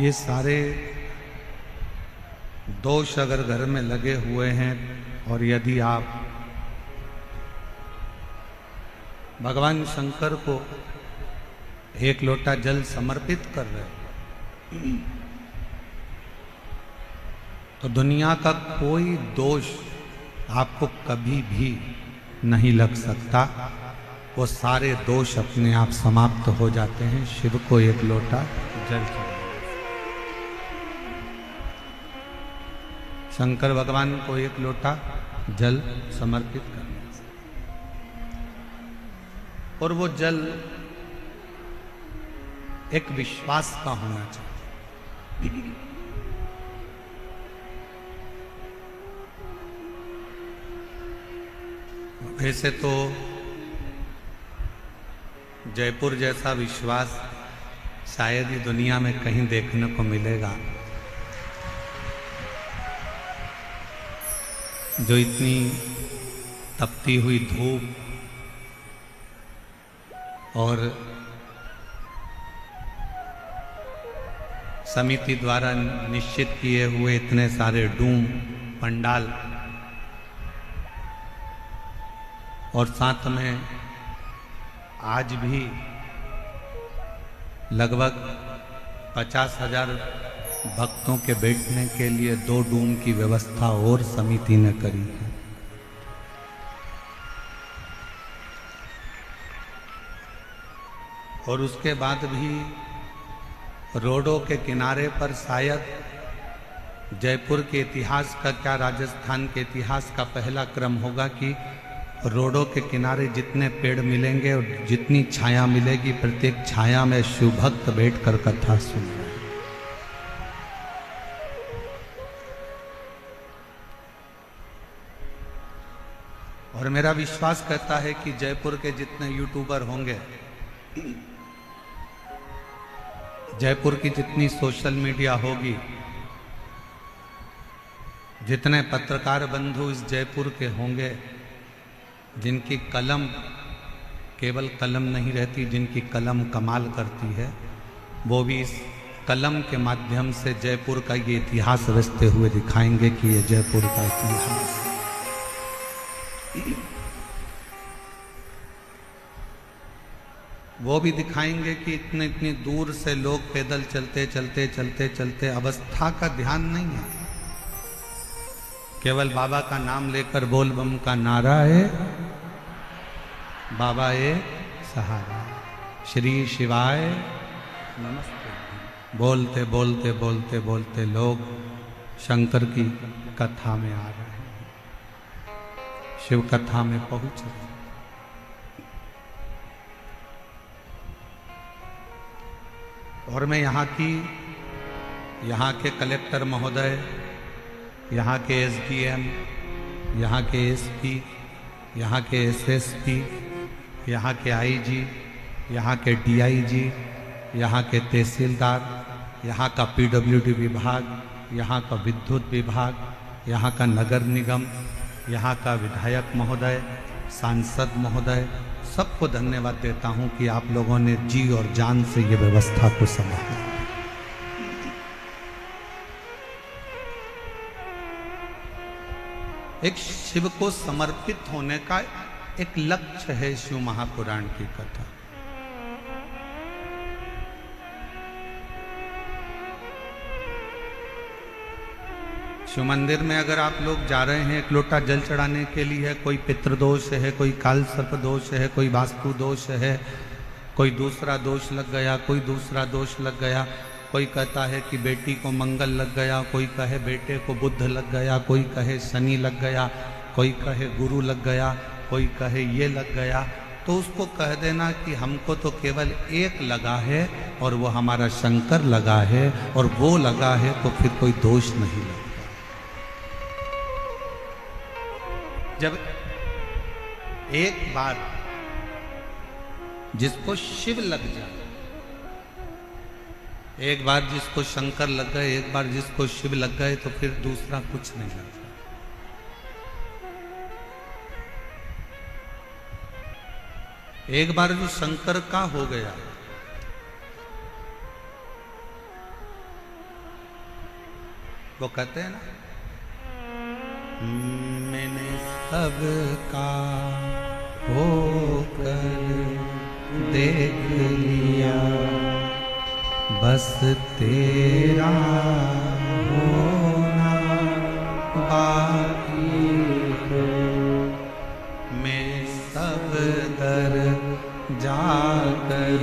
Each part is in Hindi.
ये सारे दोष अगर घर में लगे हुए हैं और यदि आप भगवान शंकर को एक लोटा जल समर्पित कर रहे हैं तो दुनिया का कोई दोष आपको कभी भी नहीं लग सकता। वो सारे दोष अपने आप समाप्त हो जाते हैं शिव को एक लोटा जल चढ़ाने। शंकर भगवान को एक लोटा जल समर्पित करने से, और वो जल एक विश्वास का होना चाहिए। वैसे तो जयपुर जैसा विश्वास शायद ही दुनिया में कहीं देखने को मिलेगा, जो इतनी तपती हुई धूप और समिति द्वारा निश्चित किए हुए इतने सारे डूम पंडाल और साथ में आज भी लगभग 50,000 भक्तों के बैठने के लिए 2 डूम की व्यवस्था और समिति ने करी है। और उसके बाद भी रोडों के किनारे पर शायद जयपुर के इतिहास का क्या राजस्थान के इतिहास का पहला क्रम होगा कि रोडों के किनारे जितने पेड़ मिलेंगे और जितनी छाया मिलेगी, प्रत्येक छाया में शिव भक्त बैठकर कथा सुन रहे हैं। और मेरा विश्वास कहता है कि जयपुर के जितने यूट्यूबर होंगे, जयपुर की जितनी सोशल मीडिया होगी, जितने पत्रकार बंधु इस जयपुर के होंगे, जिनकी कलम केवल कलम नहीं रहती, जिनकी कलम कमाल करती है, वो भी इस कलम के माध्यम से जयपुर का ये इतिहास रचते हुए दिखाएंगे कि ये जयपुर का इतिहास। वो भी दिखाएंगे कि इतनी दूर से लोग पैदल चलते चलते चलते चलते अवस्था का ध्यान नहीं है, केवल बाबा का नाम लेकर बोल बम का नारा है, बाबा ए सहारा, श्री शिवाय नमस्ते। बोलते बोलते बोलते बोलते लोग शंकर की कथा में आ रहे हैं, शिव कथा में पहुंच रहे हैं। और मैं यहाँ के कलेक्टर महोदय, यहाँ के एसडीएम, यहाँ के एसपी, यहाँ के एसएसपी, यहाँ के आईजी, यहाँ के डीआईजी, यहाँ के तहसीलदार, यहाँ का पीडब्ल्यूडी विभाग, यहाँ का विद्युत विभाग, यहाँ का नगर निगम, यहाँ का विधायक महोदय, सांसद महोदय, सबको धन्यवाद देता हूँ कि आप लोगों ने जी और जान से ये व्यवस्था को संभाला। एक शिव को समर्पित होने का एक लक्ष्य है शिव महापुराण की कथा। शिव मंदिर में अगर आप लोग जा रहे हैं एक लोटा जल चढ़ाने के लिए, कोई पितृदोष है, कोई काल सर्प दोष है, कोई वास्तु दोष है, कोई दूसरा दोष लग गया, कोई दूसरा दोष लग गया, कोई कहता है कि बेटी को मंगल लग गया, कोई कहे बेटे को बुध लग गया, कोई कहे शनि लग गया, कोई कहे गुरु लग गया, कोई कहे ये लग गया, तो उसको कह देना कि हमको तो केवल एक लगा है और वो हमारा शंकर लगा है, और वो लगा है तो फिर कोई दोष नहीं लगा। जब एक बार जिसको शिव लग जाए, एक बार जिसको शंकर लग गए, एक बार जिसको शिव लग गए, तो फिर दूसरा कुछ नहीं लगता। एक बार जो शंकर का हो गया वो कहते हैं ना, मैंने सबका होकर देख लिया, बस तेरा होना बाकी है। मैं सब दर जाकर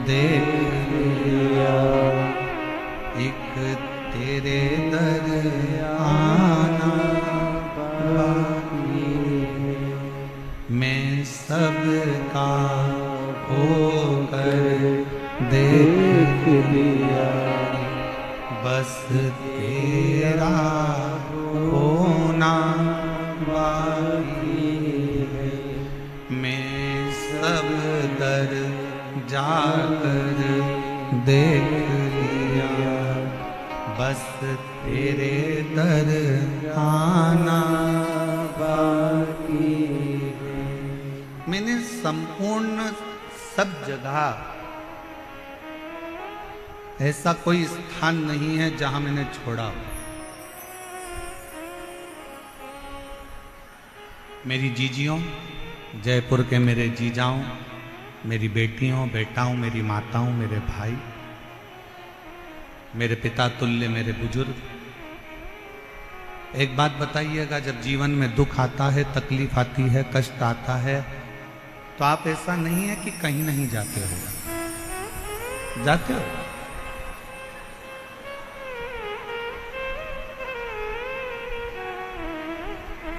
देख लिया, एक तेरे दर आना बाकी है। मैं सबका होकर देख लिया, बस तेरा होना बाकी है। मैं सब दर जाकर देख लिया, बस तेरे दर आना बाकी है। मैंने संपूर्ण सब जगह, ऐसा कोई स्थान नहीं है जहां मैंने छोड़ा हो। मेरी जीजियों, जयपुर के मेरे जीजाओं, मेरी बेटियों, बेटाओं, मेरी माताओं, मेरे भाई, मेरे पिता तुल्य मेरे बुजुर्ग, एक बात बताइएगा, जब जीवन में दुख आता है, तकलीफ आती है, कष्ट आता है, तो आप ऐसा नहीं है कि कहीं नहीं जाते हो, जाते हो।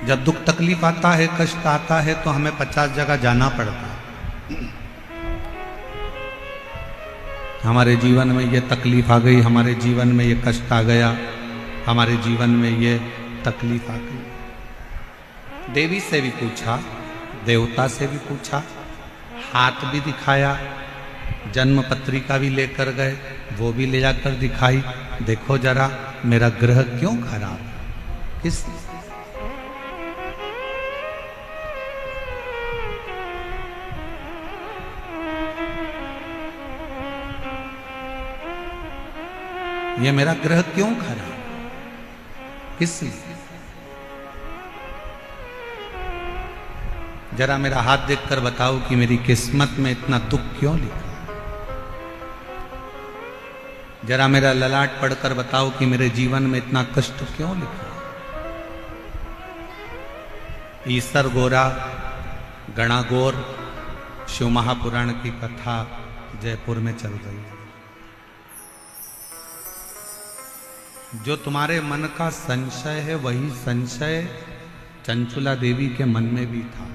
जब दुख तकलीफ आता है, कष्ट आता है, तो हमें 50 जगह जाना पड़ता है। हमारे जीवन में ये तकलीफ आ गई, हमारे जीवन में ये कष्ट आ गया, हमारे जीवन में ये तकलीफ आ गई। देवी से भी पूछा, देवता से भी पूछा, हाथ भी दिखाया, जन्म पत्रिका भी लेकर गए, वो भी ले जाकर दिखाई, देखो जरा मेरा ग्रह क्यों खराब, किस ये मेरा ग्रह क्यों खराब, किस लिए? जरा मेरा हाथ देखकर बताओ कि मेरी किस्मत में इतना दुख क्यों लिखा। जरा मेरा ललाट पढ़कर बताओ कि मेरे जीवन में इतना कष्ट क्यों लिखा। ईसर गोरा गणागोर शिव महापुराण की कथा जयपुर में चल रही है। जो तुम्हारे मन का संशय है, वही संशय चंचुला देवी के मन में भी था।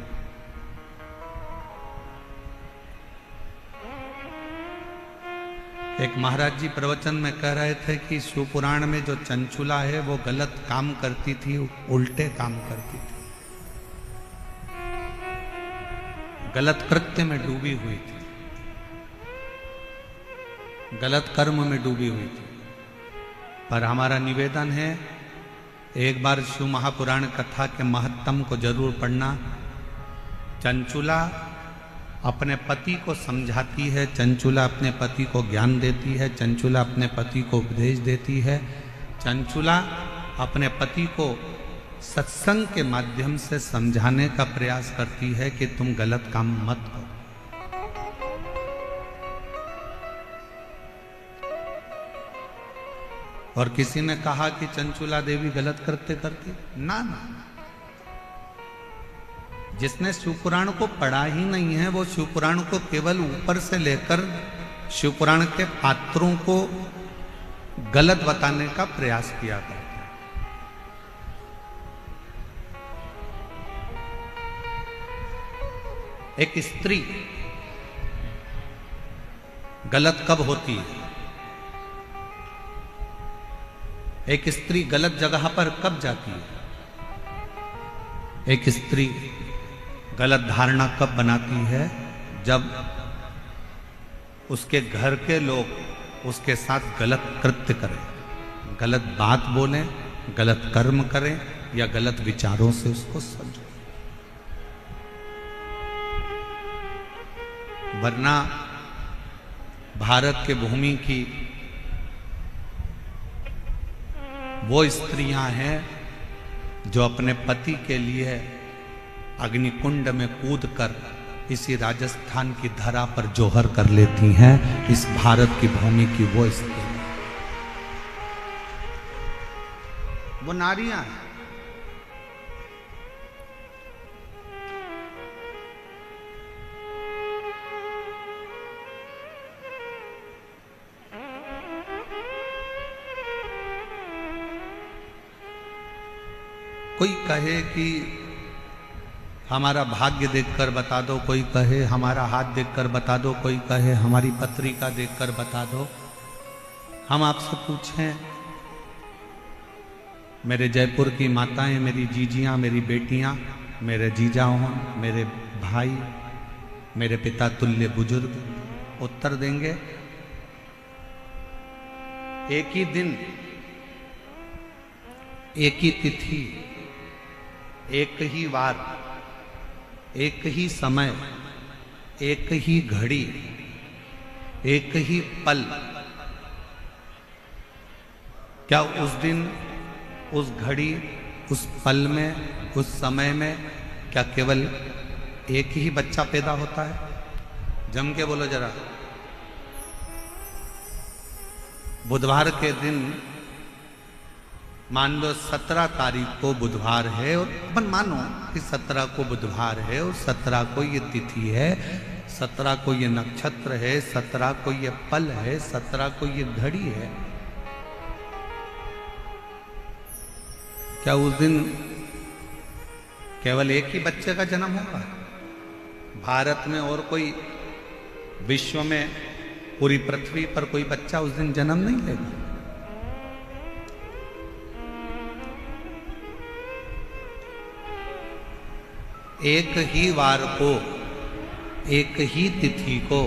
एक महाराज जी प्रवचन में कह रहे थे कि शिवपुराण में जो चंचुला है वो गलत काम करती थी, उल्टे काम करती थी, गलत कृत्य में डूबी हुई थी, गलत कर्म में डूबी हुई थी। पर हमारा निवेदन है, एक बार शिव महापुराण कथा के महत्तम को जरूर पढ़ना। चंचुला अपने पति को समझाती है, चंचुला अपने पति को ज्ञान देती है, चंचुला अपने पति को उपदेश देती है, चंचुला अपने पति को सत्संग के माध्यम से समझाने का प्रयास करती है कि तुम गलत काम मत करो। और किसी ने कहा कि चंचुला देवी गलत करते करती, ना ना, जिसने शिवपुराण को पढ़ा ही नहीं है वो शिवपुराण को केवल ऊपर से लेकर शिवपुराण के पात्रों को गलत बताने का प्रयास किया करता है। एक स्त्री गलत कब होती है, एक स्त्री गलत जगह पर कब जाती है, एक स्त्री गलत धारणा कब बनाती है, जब उसके घर के लोग उसके साथ गलत कृत्य करें, गलत बात बोलें, गलत कर्म करें या गलत विचारों से उसको समझें। वरना भारत के भूमि की वो स्त्रियां हैं जो अपने पति के लिए अग्निकुंड में कूदकर इसी राजस्थान की धरा पर जोहर कर लेती हैं, इस भारत की भूमि की वो स्त्री, वो नारियां हैं। कोई कहे कि हमारा भाग्य देखकर बता दो, कोई कहे हमारा हाथ देखकर बता दो, कोई कहे हमारी पत्रिका देखकर बता दो। हम आपसे पूछें, मेरे जयपुर की माताएं, मेरी जीजियां, मेरी बेटियां, मेरे जीजाओं, मेरे भाई, मेरे पिता तुल्य बुजुर्ग उत्तर देंगे। एक ही दिन, एक ही तिथि, एक ही वार, एक ही समय, एक ही घड़ी, एक ही पल, क्या उस दिन, उस घड़ी, उस पल में, उस समय में क्या केवल एक ही बच्चा पैदा होता है? जम के बोलो जरा। बुधवार के दिन मान लो 17 तारीख को बुधवार है, और अपन मानो कि 17 को बुधवार है और 17 को ये तिथि है, 17 को ये नक्षत्र है, 17 को ये पल है, 17 को ये घड़ी है। क्या उस दिन केवल एक ही बच्चे का जन्म होगा? भारत में और कोई, विश्व में, पूरी पृथ्वी पर कोई बच्चा उस दिन जन्म नहीं लेगा। एक ही वार को, एक ही तिथि को,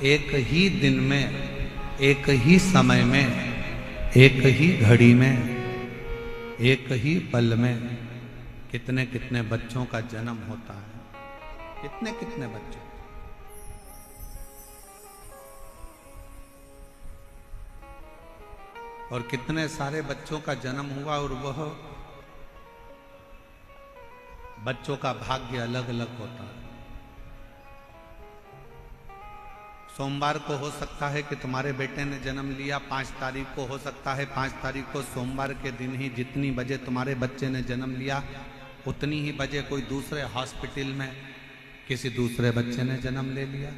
एक ही दिन में, एक ही समय में, एक ही घड़ी में, एक ही पल में कितने कितने बच्चों का जन्म होता है, कितने कितने बच्चों। और कितने सारे बच्चों का जन्म हुआ, और वह बच्चों का भाग्य अलग अलग होता है। सोमवार को हो सकता है कि तुम्हारे बेटे ने जन्म लिया, 5 तारीख को हो सकता है, 5 तारीख को सोमवार के दिन ही जितनी बजे तुम्हारे बच्चे ने जन्म लिया, उतनी ही बजे कोई दूसरे हॉस्पिटल में किसी दूसरे बच्चे ने जन्म ले लिया।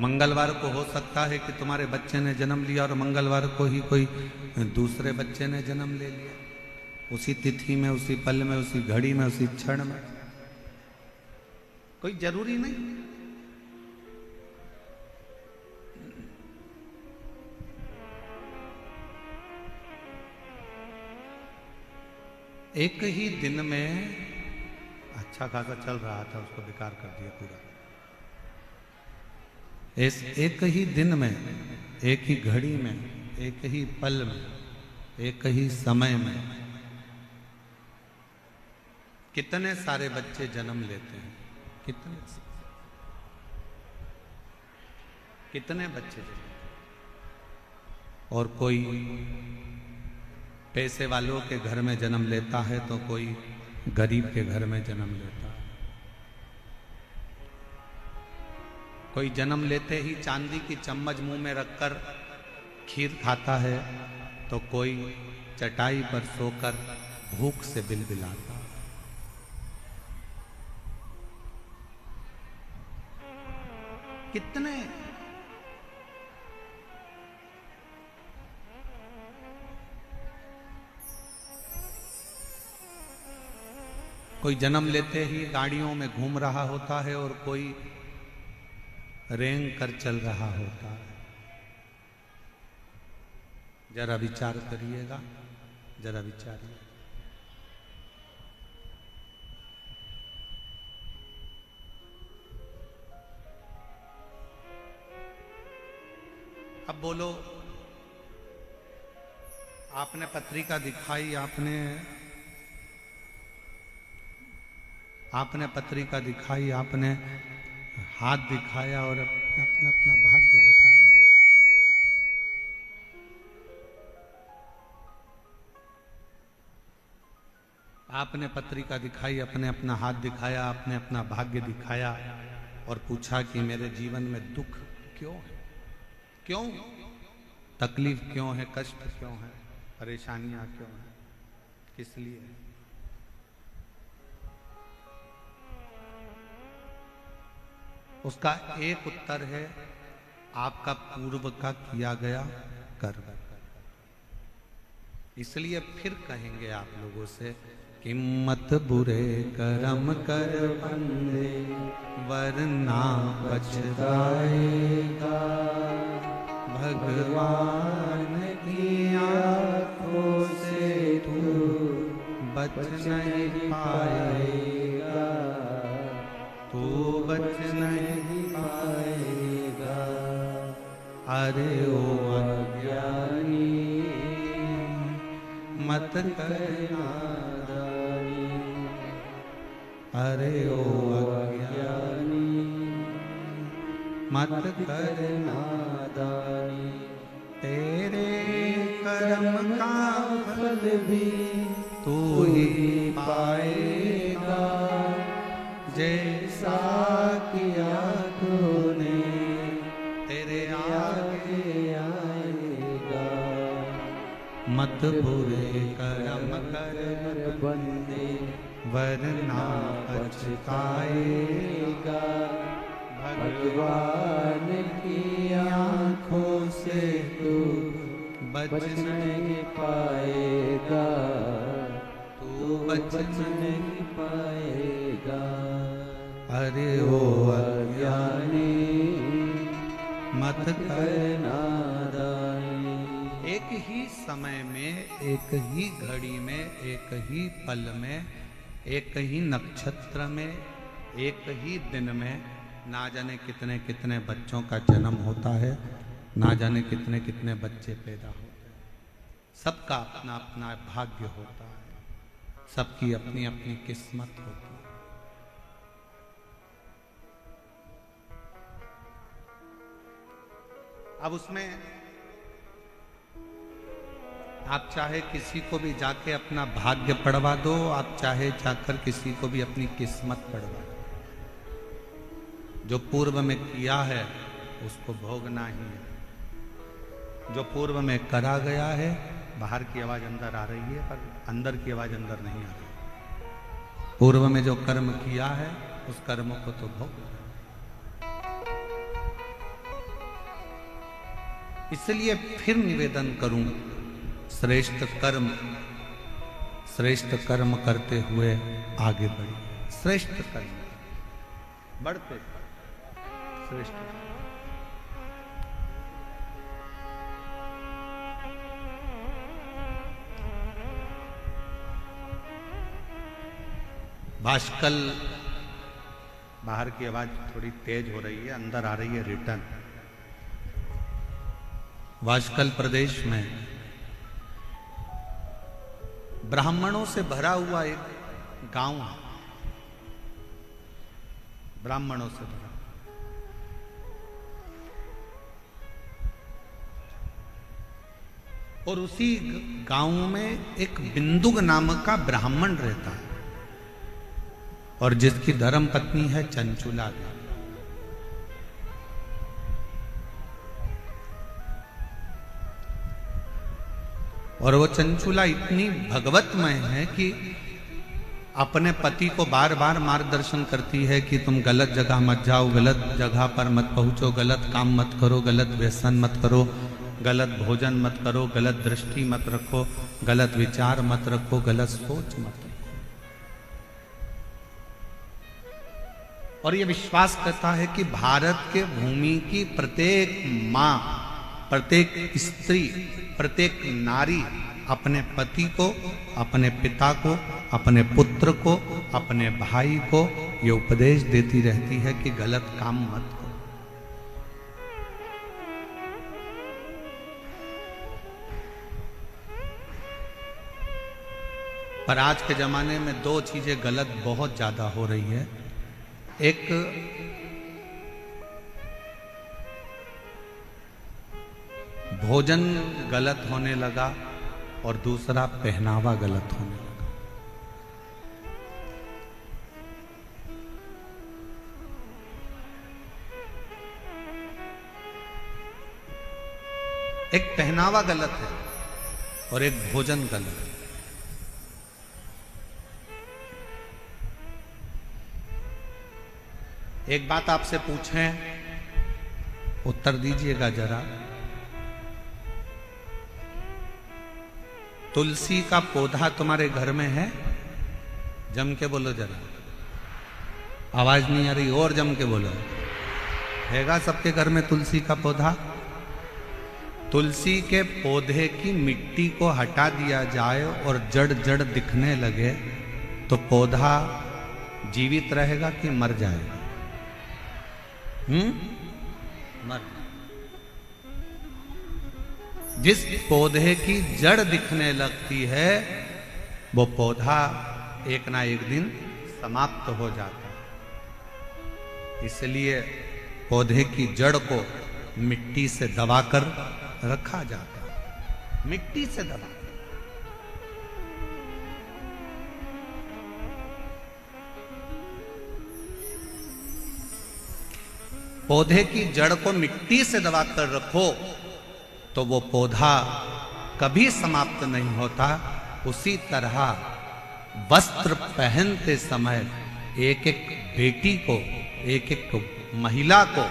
मंगलवार को हो सकता है कि तुम्हारे बच्चे ने जन्म लिया और मंगलवार को ही कोई दूसरे बच्चे ने जन्म ले लिया, उसी तिथि में, उसी पल में, उसी घड़ी में, उसी क्षण में। कोई जरूरी नहीं। एक ही दिन में अच्छा खासा चल रहा था, उसको बेकार कर दिया पूरा। एक ही दिन में, एक ही घड़ी में, एक ही पल में, एक ही समय में कितने सारे बच्चे जन्म लेते हैं, कितने कितने बच्चे। और कोई पैसे वालों के घर में जन्म लेता है तो कोई गरीब के घर में जन्म लेता है। कोई जन्म लेते ही चांदी की चम्मच मुंह में रखकर खीर खाता है, तो कोई चटाई पर सोकर भूख से बिलबिलाता। कितने कोई जन्म लेते ही गाड़ियों में घूम रहा होता है और कोई रेंग कर चल रहा होता है। जरा विचार करिएगा, जरा विचारिए। अब बोलो, आपने पत्रिका दिखाई, आपने पत्रिका दिखाई, आपने हाथ दिखाया और अपना अपना भाग्य बताया। आपने पत्रिका दिखाई, अपने अपना हाथ दिखाया, आपने अपना भाग्य दिखाया और पूछा कि मेरे जीवन में दुख क्यों है, क्यों तकलीफ क्यों है, कष्ट क्यों है, परेशानियां क्यों है, किस लिए? उसका एक उत्तर है आपका पूर्व का किया गया कर्म। इसलिए फिर कहेंगे आप लोगों से कि मत बुरे कर्म कर बंदे वरना पछताएगा, भगवान की आंखों से तू बच नहीं पाएगा, तू बच नहीं पाएगा। अरे ओ अज्ञानी मत करना, अरे ओ अज्ञानी मत करना दानी, तेरे कर्म का फल भी तू ही पाएगा, जैसा किया तूने तेरे आगे आएगा। मत बुरे कर्म कर बंदे वरना पछताएगा, भगवान की आंखों से तू बच नहीं पाएगा, तू बच नहीं पाएगा। अरे ओ अज्ञानी मत करना दानी। एक ही समय में, एक ही घड़ी में, एक ही पल में, एक ही नक्षत्र में, एक ही दिन में ना जाने कितने कितने बच्चों का जन्म होता है, ना जाने कितने कितने बच्चे पैदा होते हैं। सबका अपना अपना भाग्य होता है, सबकी अपनी अपनी किस्मत होती है। अब उसमें आप चाहे किसी को भी जाके अपना भाग्य पढ़वा दो, आप चाहे जाकर किसी को भी अपनी किस्मत पढ़वा दो, जो पूर्व में किया है उसको भोगना ही है। जो पूर्व में करा गया है, बाहर की आवाज अंदर आ रही है पर अंदर की आवाज अंदर नहीं आ रही। पूर्व में जो कर्म किया है उस कर्म को तो भोग। इसलिए फिर निवेदन करूं, श्रेष्ठ कर्म करते हुए आगे बढ़िए। श्रेष्ठ कर्म बढ़ते श्रेष्ठ। भाष्कल, बाहर की आवाज थोड़ी तेज हो रही है, अंदर आ रही है रिटर्न। भाष्कल प्रदेश में ब्राह्मणों से भरा हुआ एक गांव है, ब्राह्मणों से भरा। और उसी गांव में एक बिंदुक नामक का ब्राह्मण रहता है और जिसकी धर्म पत्नी है चंचुला। और वो चंचुला इतनी भगवतमय है कि अपने पति को बार बार मार्गदर्शन करती है कि तुम गलत जगह मत जाओ, गलत जगह पर मत पहुंचो, गलत काम मत करो, गलत व्यसन मत करो, गलत भोजन मत करो, गलत दृष्टि मत रखो, गलत विचार मत रखो, गलत सोच मत रखो। और ये विश्वास करता है कि भारत के भूमि की प्रत्येक माँ, प्रत्येक स्त्री, प्रत्येक नारी अपने पति को, अपने पिता को, अपने पुत्र को, अपने भाई को ये उपदेश देती रहती है कि गलत काम मत करो। पर आज के जमाने में दो चीजें गलत बहुत ज्यादा हो रही है। एक भोजन गलत होने लगा और दूसरा पहनावा गलत होने लगा। एक पहनावा गलत है और एक भोजन गलत है। एक बात आपसे पूछें, उत्तर दीजिएगा जरा। तुलसी का पौधा तुम्हारे घर में है? जम के बोलो जरा, आवाज नहीं आ रही, और जम के बोलो। हैगा सबके घर में तुलसी का पौधा? तुलसी के पौधे की मिट्टी को हटा दिया जाए और जड़ जड़ दिखने लगे तो पौधा जीवित रहेगा कि मर जाएगा? मर। जिस पौधे की जड़ दिखने लगती है वो पौधा एक ना एक दिन समाप्त हो जाता है। इसलिए पौधे की जड़ को मिट्टी से दबाकर रखा जाता है, मिट्टी से दबा। पौधे की जड़ को मिट्टी से दबाकर रखो तो वो पौधा कभी समाप्त नहीं होता। उसी तरह वस्त्र पहनते समय एक एक बेटी को, एक एक महिला को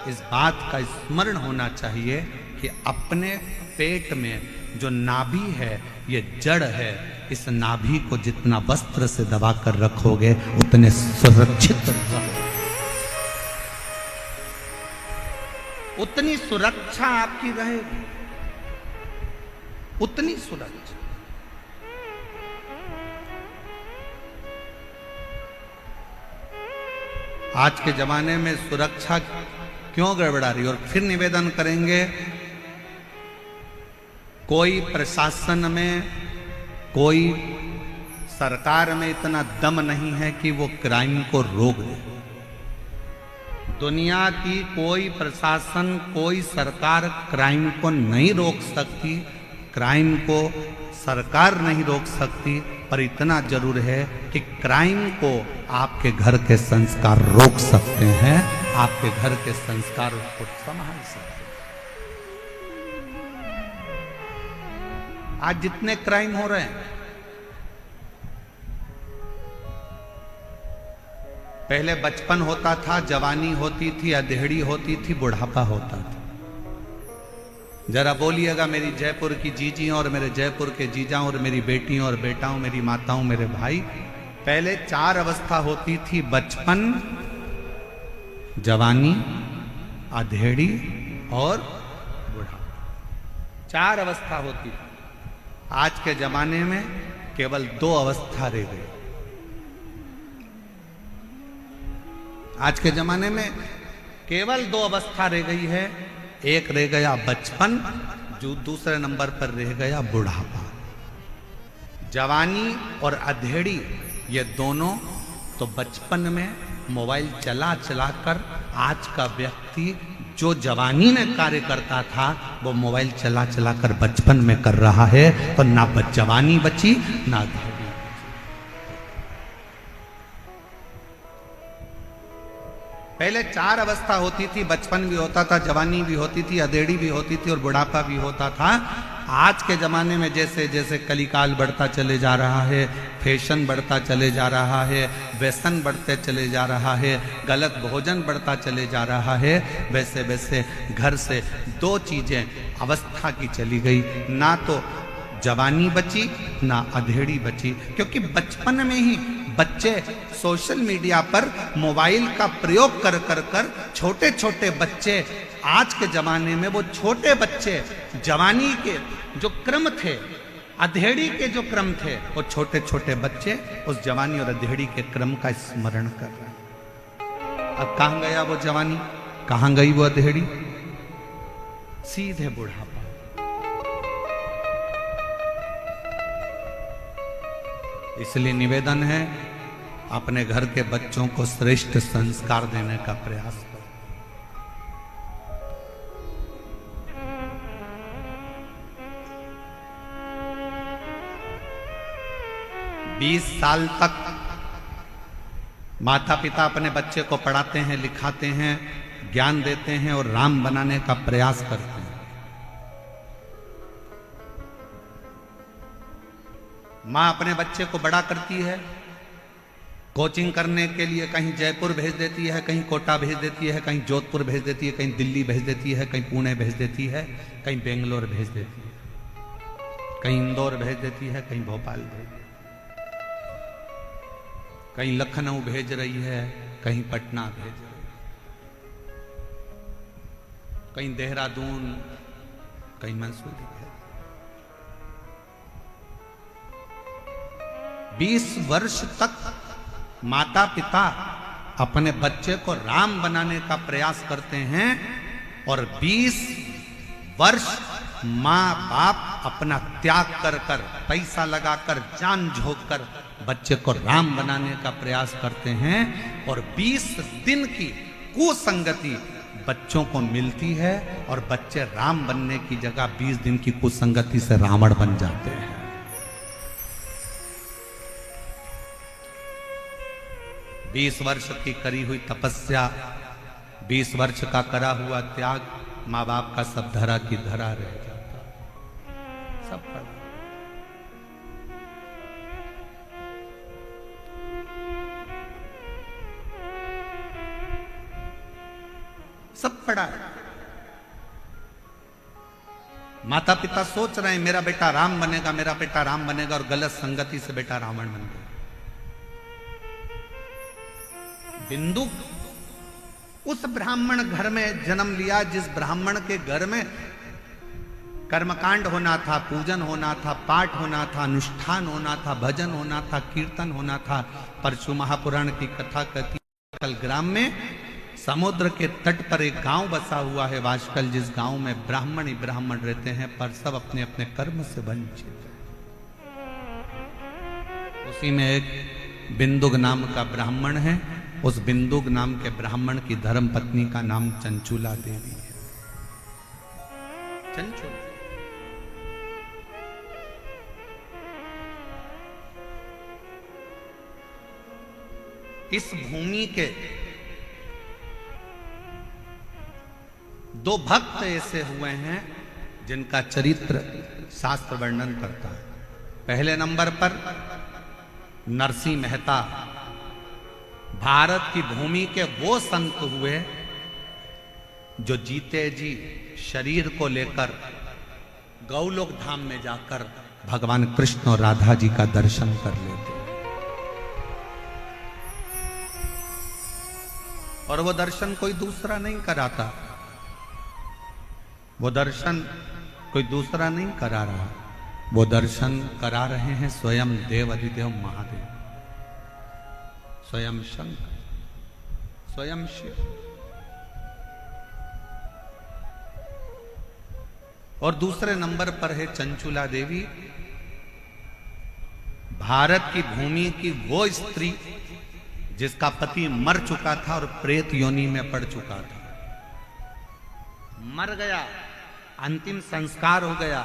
इस बात का स्मरण होना चाहिए कि अपने पेट में जो नाभि है ये जड़ है। इस नाभि को जितना वस्त्र से दबाकर रखोगे उतने सुरक्षित रहोगे, उतनी सुरक्षा आपकी रहेगी, उतनी सुरक्षा। आज के जमाने में सुरक्षा क्यों गड़बड़ा रही? और फिर निवेदन करेंगे, कोई प्रशासन में, कोई सरकार में इतना दम नहीं है कि वो क्राइम को रोक दे। दुनिया की कोई प्रशासन, कोई सरकार क्राइम को नहीं रोक सकती, क्राइम को सरकार नहीं रोक सकती, पर इतना जरूर है कि क्राइम को आपके घर के संस्कार रोक सकते हैं, आपके घर के संस्कार उसको संभाल सकते हैं। आज जितने क्राइम हो रहे हैं, पहले बचपन होता था, जवानी होती थी, अधेड़ी होती थी, बुढ़ापा होता था। जरा बोलिएगा मेरी जयपुर की जीजी और मेरे जयपुर के जीजा और मेरी बेटियों और बेटाओं, मेरी माताओं, मेरे भाई, पहले 4 अवस्था होती थी, बचपन, जवानी, अधेड़ी और बुढ़ापा। 4 अवस्था होती थी। आज के जमाने में केवल 2 अवस्था रह गई। आज के जमाने में केवल 2 अवस्था रह गई है। एक रह गया बचपन, जो दूसरे नंबर पर रह गया बुढ़ापा। जवानी और अधेड़ी ये दोनों तो बचपन में मोबाइल चला चलाकर आज का व्यक्ति जो जवानी में कार्य करता था वो मोबाइल चला चलाकर बचपन में कर रहा है, तो ना जवानी बची ना अधेड़ी। पहले 4 अवस्था होती थी, बचपन भी होता था, जवानी भी होती थी, अधेड़ी भी होती थी और बुढ़ापा भी होता था। आज के ज़माने में जैसे जैसे कलिकाल बढ़ता चले जा रहा है, फैशन बढ़ता चले जा रहा है, व्यसन बढ़ते चले जा रहा है, गलत भोजन बढ़ता चले जा रहा है, वैसे वैसे घर से 2 चीज़ें अवस्था की चली गई, ना तो जवानी बची ना अधेड़ी बची। क्योंकि बचपन में ही बच्चे सोशल मीडिया पर मोबाइल का प्रयोग कर कर कर छोटे छोटे बच्चे, आज के ज़माने में वो छोटे बच्चे जवानी के जो क्रम थे, अधेड़ी के जो क्रम थे, वो छोटे छोटे बच्चे उस जवानी और अधेड़ी के क्रम का स्मरण कर रहे हैं। अब कहाँ गया वो जवानी, कहाँ गई वो अधेड़ी? सीधे बुढ़ापा। इसलिए निवेदन है, अपने घर के बच्चों को श्रेष्ठ संस्कार देने का प्रयास करो। 20 साल तक माता पिता अपने बच्चे को पढ़ाते हैं, लिखाते हैं, ज्ञान देते हैं और राम बनाने का प्रयास करते हैं। मां अपने बच्चे को बड़ा करती है, कोचिंग करने के लिए कहीं जयपुर भेज देती है, कहीं कोटा भेज देती है, कहीं जोधपुर भेज देती है, कहीं दिल्ली भेज देती है, कहीं पुणे भेज देती है, कहीं बेंगलोर भेज देती है, कहीं इंदौर भेज देती है, कहीं भोपाल भेज देती है, कहीं लखनऊ भेज रही है, कहीं पटना भेज रही है, कहीं देहरादून, कहीं मंसूरी भेज। 20 वर्ष तक माता पिता अपने बच्चे को राम बनाने का प्रयास करते हैं और 20 वर्ष माँ बाप अपना त्याग कर कर, पैसा लगाकर, जान झोंक कर बच्चे को राम बनाने का प्रयास करते हैं और 20 दिन की कुसंगति बच्चों को मिलती है और बच्चे राम बनने की जगह 20 दिन की कुसंगति से रावण बन जाते हैं। 20 वर्ष की करी हुई तपस्या, 20 वर्ष का करा हुआ त्याग, माँ बाप का सब धरा की धरा रह जाता, सब पड़ा। सब पड़ा है। माता पिता सोच रहे हैं मेरा बेटा राम बनेगा, मेरा बेटा राम बनेगा, और गलत संगति से बेटा रावण बन गया। बिंदु उस ब्राह्मण घर में जन्म लिया जिस ब्राह्मण के घर में कर्मकांड होना था, पूजन होना था, पाठ होना था, अनुष्ठान होना था, भजन होना था, कीर्तन होना था। परशु महापुराण की कथा कहती है कल ग्राम में समुद्र के तट पर एक गांव बसा हुआ है वाशकल, जिस गांव में ब्राह्मण ही ब्राह्मण रहते हैं पर सब अपने अपने कर्म से वंचित है। उसी में एक बिंदुक नाम का ब्राह्मण है। उस बिंदुक नाम के ब्राह्मण की धर्म पत्नी का नाम चंचुला देवी है। चंचुला इस भूमि के दो भक्त ऐसे हुए हैं जिनका चरित्र शास्त्र वर्णन करता है। पहले नंबर पर नरसिंह मेहता, भारत की भूमि के वो संत हुए जो जीते जी शरीर को लेकर गौलोक धाम में जाकर भगवान कृष्ण और राधा जी का दर्शन कर लेते, और वो दर्शन कोई दूसरा नहीं कराता, वो दर्शन कोई दूसरा नहीं करा रहा, वो दर्शन करा रहे हैं स्वयं देव अधिदेव महादेव, स्वयं शंकर, स्वयं शिव। और दूसरे नंबर पर है चंचुला देवी, भारत की भूमि की वो स्त्री जिसका पति मर चुका था और प्रेत योनि में पड़ चुका था, मर गया, अंतिम संस्कार हो गया,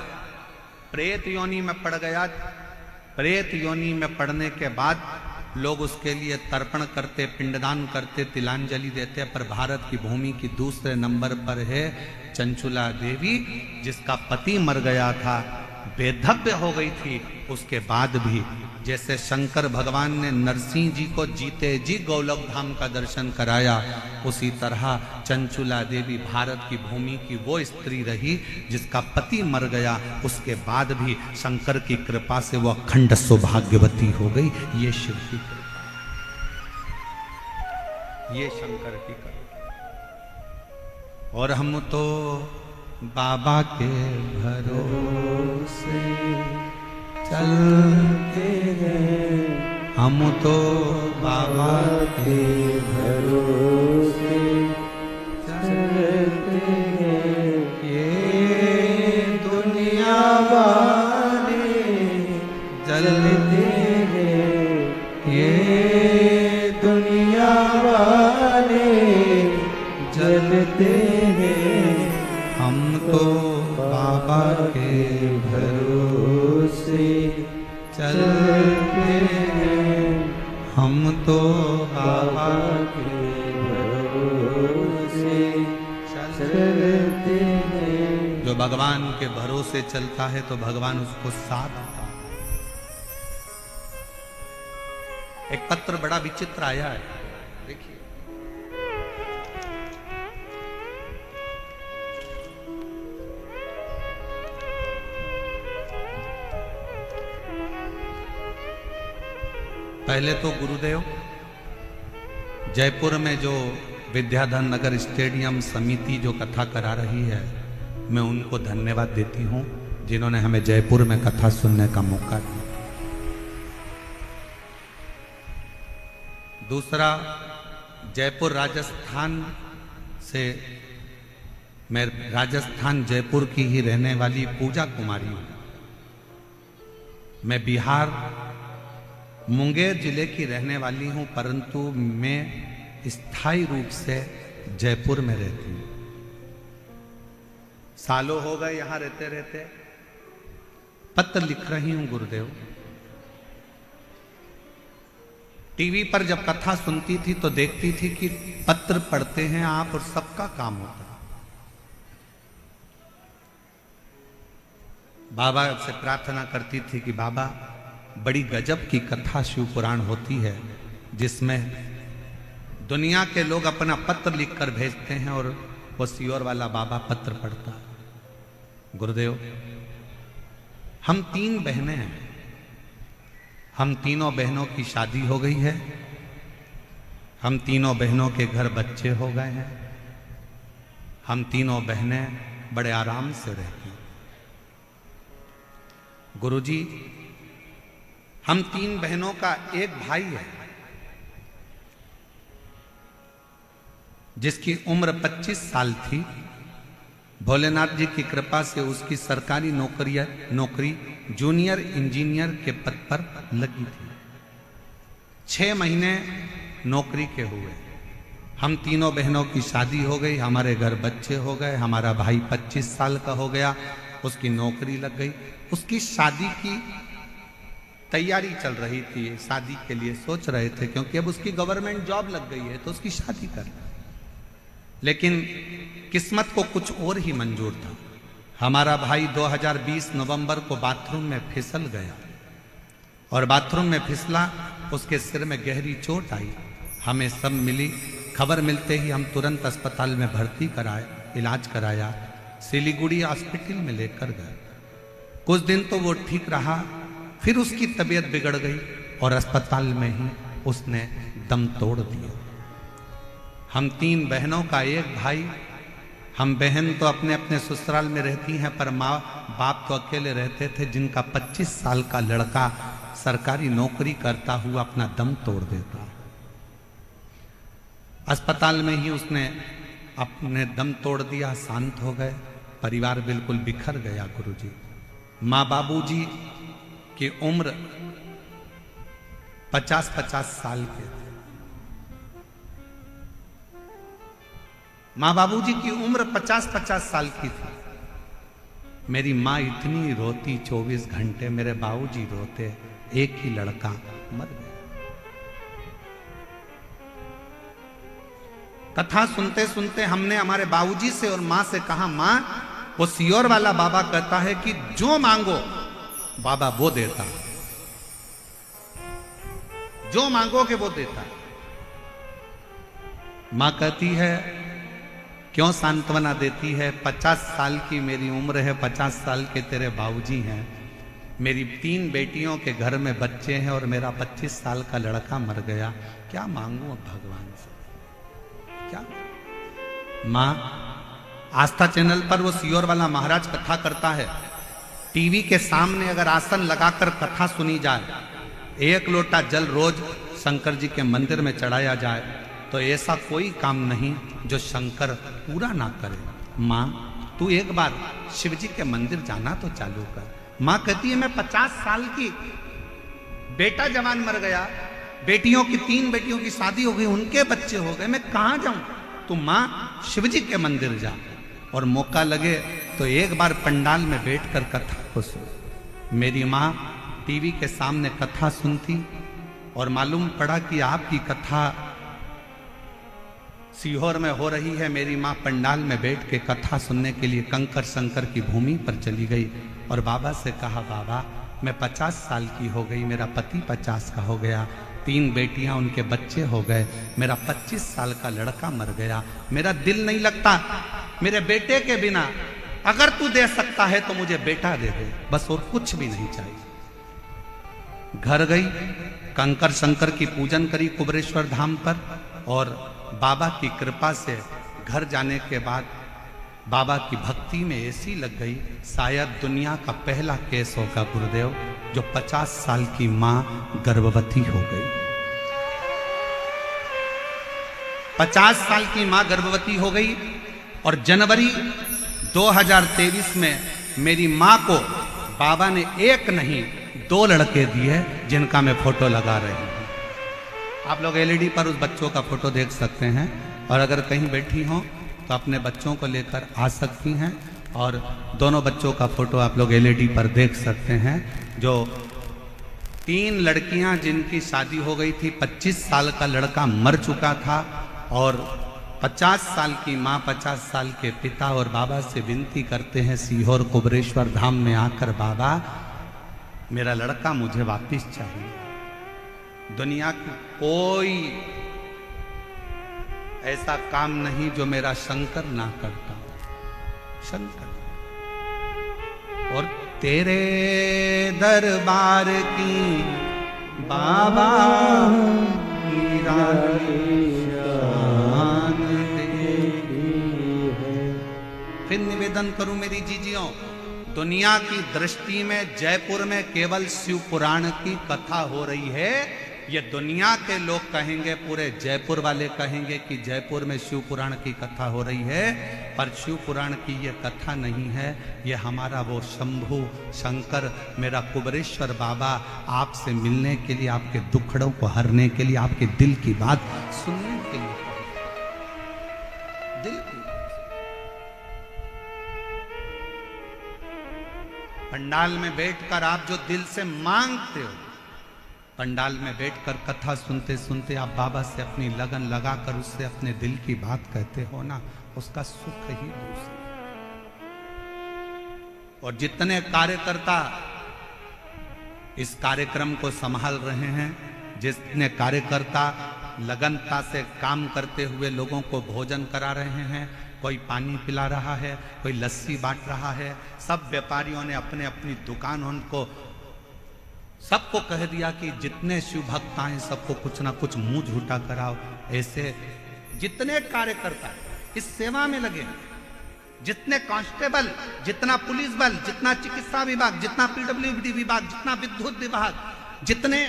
प्रेत योनि में पड़ गया। प्रेत योनि में पड़ने के बाद लोग उसके लिए तर्पण करते, पिंडदान करते, तिलांजलि देते, पर भारत की भूमि की दूसरे नंबर पर है चंचुला देवी जिसका पति मर गया था, बेधव्य हो गई थी। उसके बाद भी जैसे शंकर भगवान ने नरसिंह जी को जीते जी गोलोक धाम का दर्शन कराया, उसी तरह चंचुला देवी भारत की भूमि की वो स्त्री रही जिसका पति मर गया, उसके बाद भी शंकर की कृपा से वो अखंड सौभाग्यवती हो गई। ये शिव की कृपा, ये शंकर की कृपा। और हम तो बाबा के भरोसे चलते हैं, हम तो बाबा के भरोसे चलते हैं, ये दुनिया वाले जलते हैं, ये दुनिया वाले जलते हैं, हम तो बाबा के भरोसे चलते हम तो बाबा के भरोसे चलते हैं। जो भगवान के भरोसे चलता है तो भगवान उसको साथ देता है। एक पत्र बड़ा विचित्र आया है, देखिए। पहले तो गुरुदेव, जयपुर में जो विद्याधर नगर स्टेडियम समिति जो कथा करा रही है, मैं उनको धन्यवाद देती हूं जिन्होंने हमें जयपुर में कथा सुनने का मौका दिया। दूसरा, जयपुर राजस्थान से, मैं राजस्थान जयपुर की ही रहने वाली पूजा कुमारी हूं। मैं बिहार मुंगेर जिले की रहने वाली हूं, परंतु मैं स्थायी रूप से जयपुर में रहती हूं। सालों हो गए यहां रहते रहते। पत्र लिख रही हूं गुरुदेव। टीवी पर जब कथा सुनती थी तो देखती थी कि पत्र पढ़ते हैं आप और सबका काम होता है। बाबा से प्रार्थना करती थी कि बाबा, बड़ी गजब की कथा शिव पुराण होती है जिसमें दुनिया के लोग अपना पत्र लिखकर भेजते हैं और वो सियोर वाला बाबा पत्र पढ़ता है। गुरुदेव, हम 3 बहनें हैं। हम तीनों बहनों की शादी हो गई है। हम तीनों बहनों के घर बच्चे हो गए हैं। हम तीनों बहनें बड़े आराम से रहती हैं। गुरुजी, हम 3 बहनों का एक भाई है जिसकी उम्र 25 साल थी। भोलेनाथ जी की कृपा से उसकी सरकारी नौकरी जूनियर इंजीनियर के पद पर लगी थी। 6 महीने नौकरी के हुए। हम तीनों बहनों की शादी हो गई, हमारे घर बच्चे हो गए। हमारा भाई 25 साल का हो गया, उसकी नौकरी लग गई। उसकी शादी की तैयारी चल रही थी, शादी के लिए सोच रहे थे क्योंकि अब उसकी गवर्नमेंट जॉब लग गई है तो उसकी शादी कर। लेकिन किस्मत को कुछ और ही मंजूर था। हमारा भाई 2020 नवंबर को बाथरूम में फिसल गया और बाथरूम में फिसला, उसके सिर में गहरी चोट आई। हमें सब मिली। खबर मिलते ही हम तुरंत अस्पताल में भर्ती कराए, इलाज कराया, सिलीगुड़ी हॉस्पिटल में लेकर गए। कुछ दिन तो वो ठीक रहा, फिर उसकी तबीयत बिगड़ गई और अस्पताल में ही उसने दम तोड़ दिया। हम 3 बहनों का एक भाई। हम बहन तो अपने अपने ससुराल में रहती हैं, पर माँ बाप तो अकेले रहते थे। जिनका 25 साल का लड़का सरकारी नौकरी करता हुआ अपना दम तोड़ देता। अस्पताल में ही उसने अपने दम तोड़ दिया, शांत हो गए। परिवार बिल्कुल बिखर गया गुरुजी। माँ बाबूजी की उम्र 50-50 साल के थे। माँ बाबूजी की उम्र 50-50 साल की थी। मेरी माँ इतनी रोती 24 घंटे, मेरे बाबूजी रोते। एक ही लड़का मर गया। कथा सुनते सुनते हमने हमारे बाबूजी से और माँ से कहा, माँ, वो सियोर वाला बाबा कहता है कि जो मांगो बाबा वो देता, जो मांगोगे वो देता। मां कहती है, क्यों सांत्वना देती है? 50 साल की मेरी उम्र है, 50 साल के तेरे बाबूजी हैं, मेरी 3 बेटियों के घर में बच्चे हैं और मेरा 25 साल का लड़का मर गया, क्या मांगू अब भगवान से? क्या? मां, आस्था चैनल पर वो सियोर वाला महाराज कथा करता है। टीवी के सामने अगर आसन लगाकर कथा सुनी जाए, 1 लोटा जल रोज शंकर जी के मंदिर में चढ़ाया जाए, तो ऐसा कोई काम नहीं जो शंकर पूरा ना करे। माँ, तू एक बार शिव जी के मंदिर जाना तो चालू कर। माँ कहती है, मैं 50 साल की, बेटा जवान मर गया, बेटियों की 3 बेटियों की शादी हो गई, उनके बच्चे हो गए, मैं कहाँ जाऊं? तू माँ शिव जी के मंदिर जा, और मौका लगे तो एक बार पंडाल में बैठकर कथा को सुन। मेरी माँ टीवी के सामने कथा सुनती और मालूम पड़ा कि आपकी कथा सीहोर में हो रही है। मेरी माँ पंडाल में बैठ के कथा सुनने के लिए कंकर शंकर की भूमि पर चली गई और बाबा से कहा, बाबा मैं 50 साल की हो गई, मेरा पति 50 का हो गया, 3 बेटियां उनके बच्चे हो गए, मेरा 25 साल का लड़का मर गया, मेरा दिल नहीं लगता मेरे बेटे के बिना, अगर तू दे सकता है तो मुझे बेटा दे दे, बस और कुछ भी नहीं चाहिए। घर गई, कंकर शंकर की पूजन करी कुबरेश्वर धाम पर और बाबा की कृपा से घर जाने के बाद बाबा की भक्ति में ऐसी लग गई, शायद दुनिया का पहला केस होगा गुरुदेव जो 50 साल की मां गर्भवती हो गई। 50 साल की मां गर्भवती हो गई और जनवरी 2023 में मेरी मां को बाबा ने 1 नहीं 2 लड़के दिए जिनका मैं फोटो लगा रही हूं। आप लोग एलईडी पर उस बच्चों का फोटो देख सकते हैं और अगर कहीं बैठी हो तो अपने बच्चों को लेकर आ सकती हैं और दोनों बच्चों का फोटो आप लोग एलईडी पर देख सकते हैं। जो 3 लड़कियां जिनकी शादी हो गई थी, 25 साल का लड़का मर चुका था और 50 साल की माँ 50 साल के पिता और बाबा से विनती करते हैं सीहोर कुबरेश्वर धाम में आकर, बाबा मेरा लड़का मुझे वापिस चाहिए। दुनिया की कोई ऐसा काम नहीं जो मेरा शंकर ना करता, शंकर। और तेरे दरबार की बाबा फिर निवेदन करूं मेरी जीजियों, दुनिया की दृष्टि में जयपुर में केवल शिव पुराण की कथा हो रही है। ये दुनिया के लोग कहेंगे, पूरे जयपुर वाले कहेंगे कि जयपुर में शिव पुराण की कथा हो रही है, पर शिव पुराण की ये कथा नहीं है। ये हमारा वो शंभु शंकर मेरा कुबरेश्वर बाबा आपसे मिलने के लिए, आपके दुखड़ों को हरने के लिए, आपके दिल की बात सुनने के लिए, दिल की पंडाल में बैठकर आप जो दिल से मांगते हो, पंडाल में बैठकर कथा सुनते सुनते आप बाबा से अपनी लगन लगाकर उससे अपने दिल की बात कहते हो ना, उसका सुख ही दूसरा। और जितने कार्यकर्ता इस कार्यक्रम को संभाल रहे हैं, जितने कार्यकर्ता लगनता से काम करते हुए लोगों को भोजन करा रहे हैं, कोई पानी पिला रहा है, कोई लस्सी बांट रहा है, सब व्यापारियों ने अपने अपनी दुकान उनको सबको कह दिया कि जितने शिव भक्त आए सबको कुछ ना कुछ मुंह झूठा कराओ। ऐसे जितने कार्यकर्ता इस सेवा में लगे, जितने कांस्टेबल, जितना पुलिस बल, जितना चिकित्सा विभाग, जितना पीडब्ल्यूडी विभाग, जितना विद्युत विभाग, जितने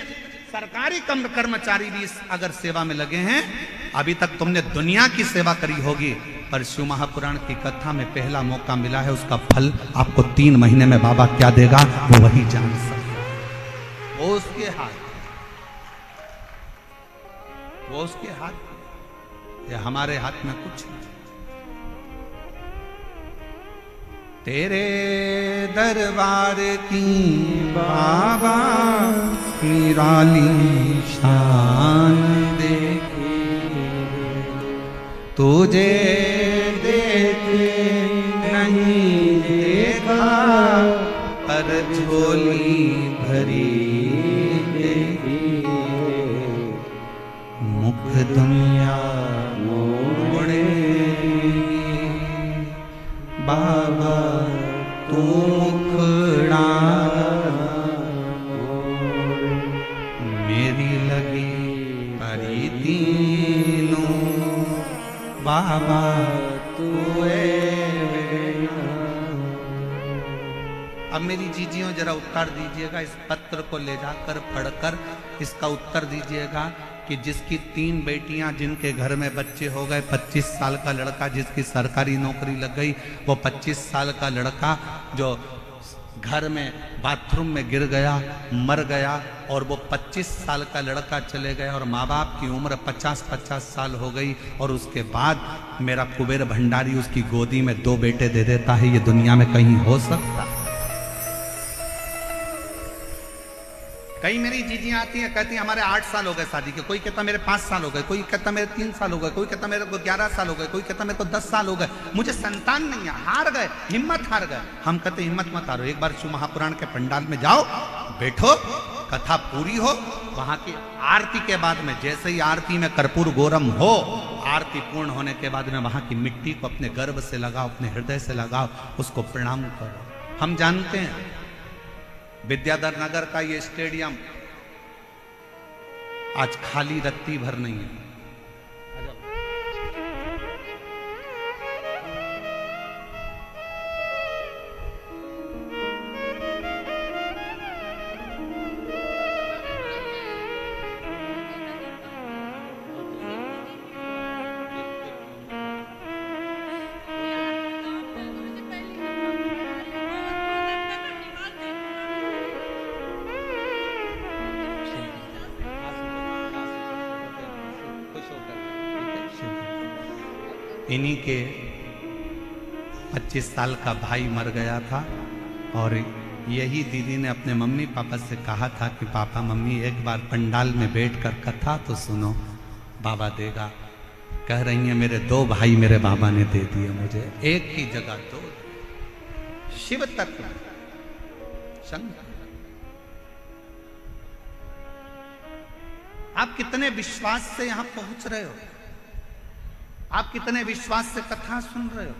सरकारी कर्मचारी भी इस अगर सेवा में लगे हैं, अभी तक तुमने दुनिया की सेवा करी होगी, पर शिव महापुराण की कथा में पहला मौका मिला है, उसका फल आपको 3 महीने में बाबा क्या देगा वो वही जान सकता, वो उसके हाथ, वो उसके हाथ, ये हमारे हाथ में कुछ नहीं। तेरे दरबार की बाबा निराली शान देखी, तुझे देखे नहीं देखा, पर झोली भरी देखी, मुख दुनिया मोड़े बाबा तू मुखड़ा मेरी लगी परी तीनों, बाबा तू अब मेरी जीजियों जरा उत्तर दीजिएगा, इस पत्र को ले जाकर पढ़कर इसका उत्तर दीजिएगा कि जिसकी 3 बेटियां, जिनके घर में बच्चे हो गए, 25 साल का लड़का जिसकी सरकारी नौकरी लग गई, वो 25 साल का लड़का जो घर में बाथरूम में गिर गया, मर गया, और वो 25 साल का लड़का चले गए और माँ बाप की उम्र 50-50 साल हो गई, और उसके बाद मेरा कुबेर भंडारी उसकी गोदी में 2 बेटे दे देता है। ये दुनिया में कहीं हो सकता है? कई मेरी जीजियां आती हैं, कहती हैं हमारे 8 साल हो गए शादी के, कोई कहता मेरे 5 साल हो गए, कोई कहता मेरे 3 साल हो गए, कोई कहता मेरे को 11 साल हो गए, कोई कहता मेरे को 10 साल हो गए, मुझे संतान नहीं है, हार गए, हिम्मत हार गए। हम कहते हिम्मत मत हारो, एक बार शिव महापुराण के पंडाल में जाओ, बैठो, कथा पूरी हो, वहां की आरती के बाद में जैसे ही आरती में कर्पूर गौरम हो, आरती पूर्ण होने के बाद में वहां की मिट्टी को अपने गर्भ से लगाओ, अपने हृदय से लगाओ, उसको प्रणाम करो। हम जानते हैं विद्याधर नगर का ये स्टेडियम आज खाली रत्ती भर नहीं है। इन्हीं के 25 साल का भाई मर गया था और यही दीदी ने अपने मम्मी पापा से कहा था कि पापा मम्मी एक बार पंडाल में बैठकर कथा तो सुनो, बाबा देगा। कह रही हैं मेरे 2 भाई मेरे बाबा ने दे दिए मुझे, एक की जगह 2। शिव तत्व शंकर, आप कितने विश्वास से यहां पहुंच रहे हो, आप कितने विश्वास से कथा सुन रहे हो,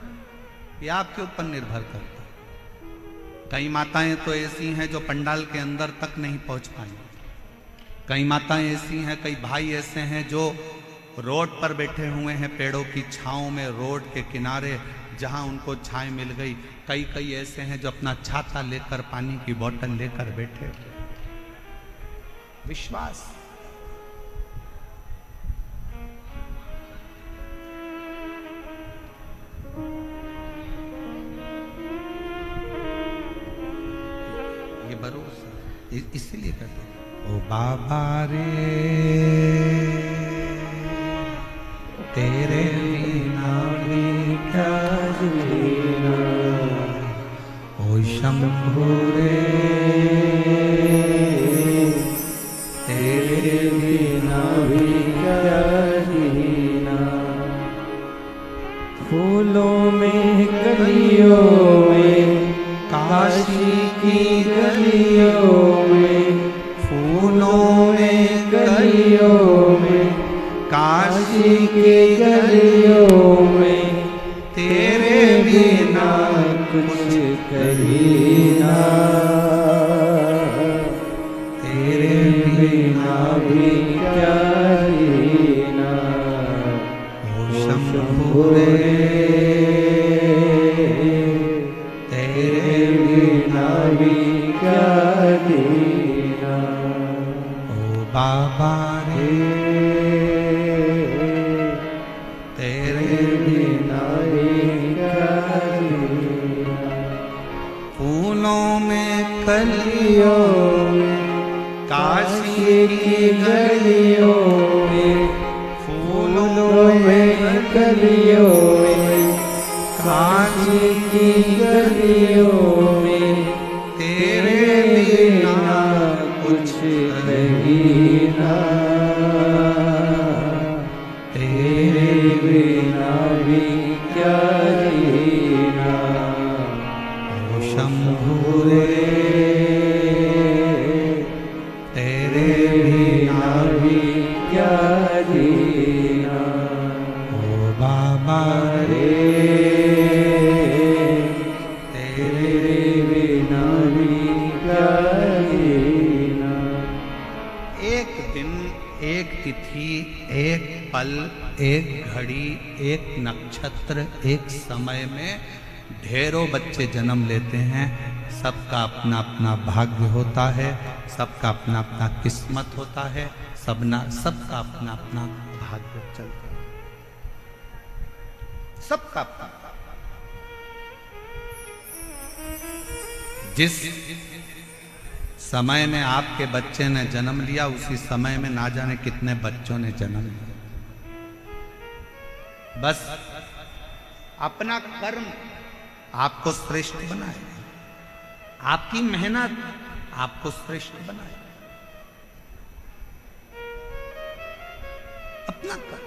यह आपके ऊपर निर्भर करता है। कई माताएं तो ऐसी हैं जो पंडाल के अंदर तक नहीं पहुंच पाई, कई माताएं ऐसी हैं, कई भाई ऐसे हैं जो रोड पर बैठे हुए हैं, पेड़ों की छांव में, रोड के किनारे जहां उनको छाया मिल गई। कई ऐसे हैं जो अपना छाता लेकर, पानी की बोतल लेकर बैठे। विश्वास, ये भरोसा, इसीलिए कहते हैं ओ बाबा रे तेरे बिना भी क्या जीना, ओ शंभू रे तेरे बिना भी क्या जीना। फूलों में कलियों में, काशी की गलियों में, फूलों में गलियों में, काशी की गलियों में, तेरे बिना कुछ कहीं ना, तेरे बिना भी क्या जीना। ओ शंभू रे तेरे बिना भी क्या जीना। ओ बाबा रे तेरे बिना भी क्या जीना। फूलों में गलियों में, काशी की गलियों में, फूलों में गलियों में, काशी की गलियों में, तेरे बिना कुछ नहीं ना, तेरे बिना भी क्या जीना। ओ शंभू रे तेरे बिना भी क्या जीना। ओ बाबा रे तेरे बिना भी क्या जीना। एक दिन, एक तिथि, एक पल, एक घड़ी, एक नक्षत्र, एक समय में ढेरों बच्चे जन्म लेते हैं। सबका अपना अपना भाग्य होता है, सबका अपना अपना किस्मत होता है, सबका अपना अपना भाग्य चलता है, सबका अपना। जिस समय में आपके बच्चे ने जन्म लिया, उसी समय में ना जाने कितने बच्चों ने जन्म लिया। बस अपना कर्म आपको श्रेष्ठ बनाए, आपकी मेहनत आपको श्रेष्ठ बनाए। अपना कर्म।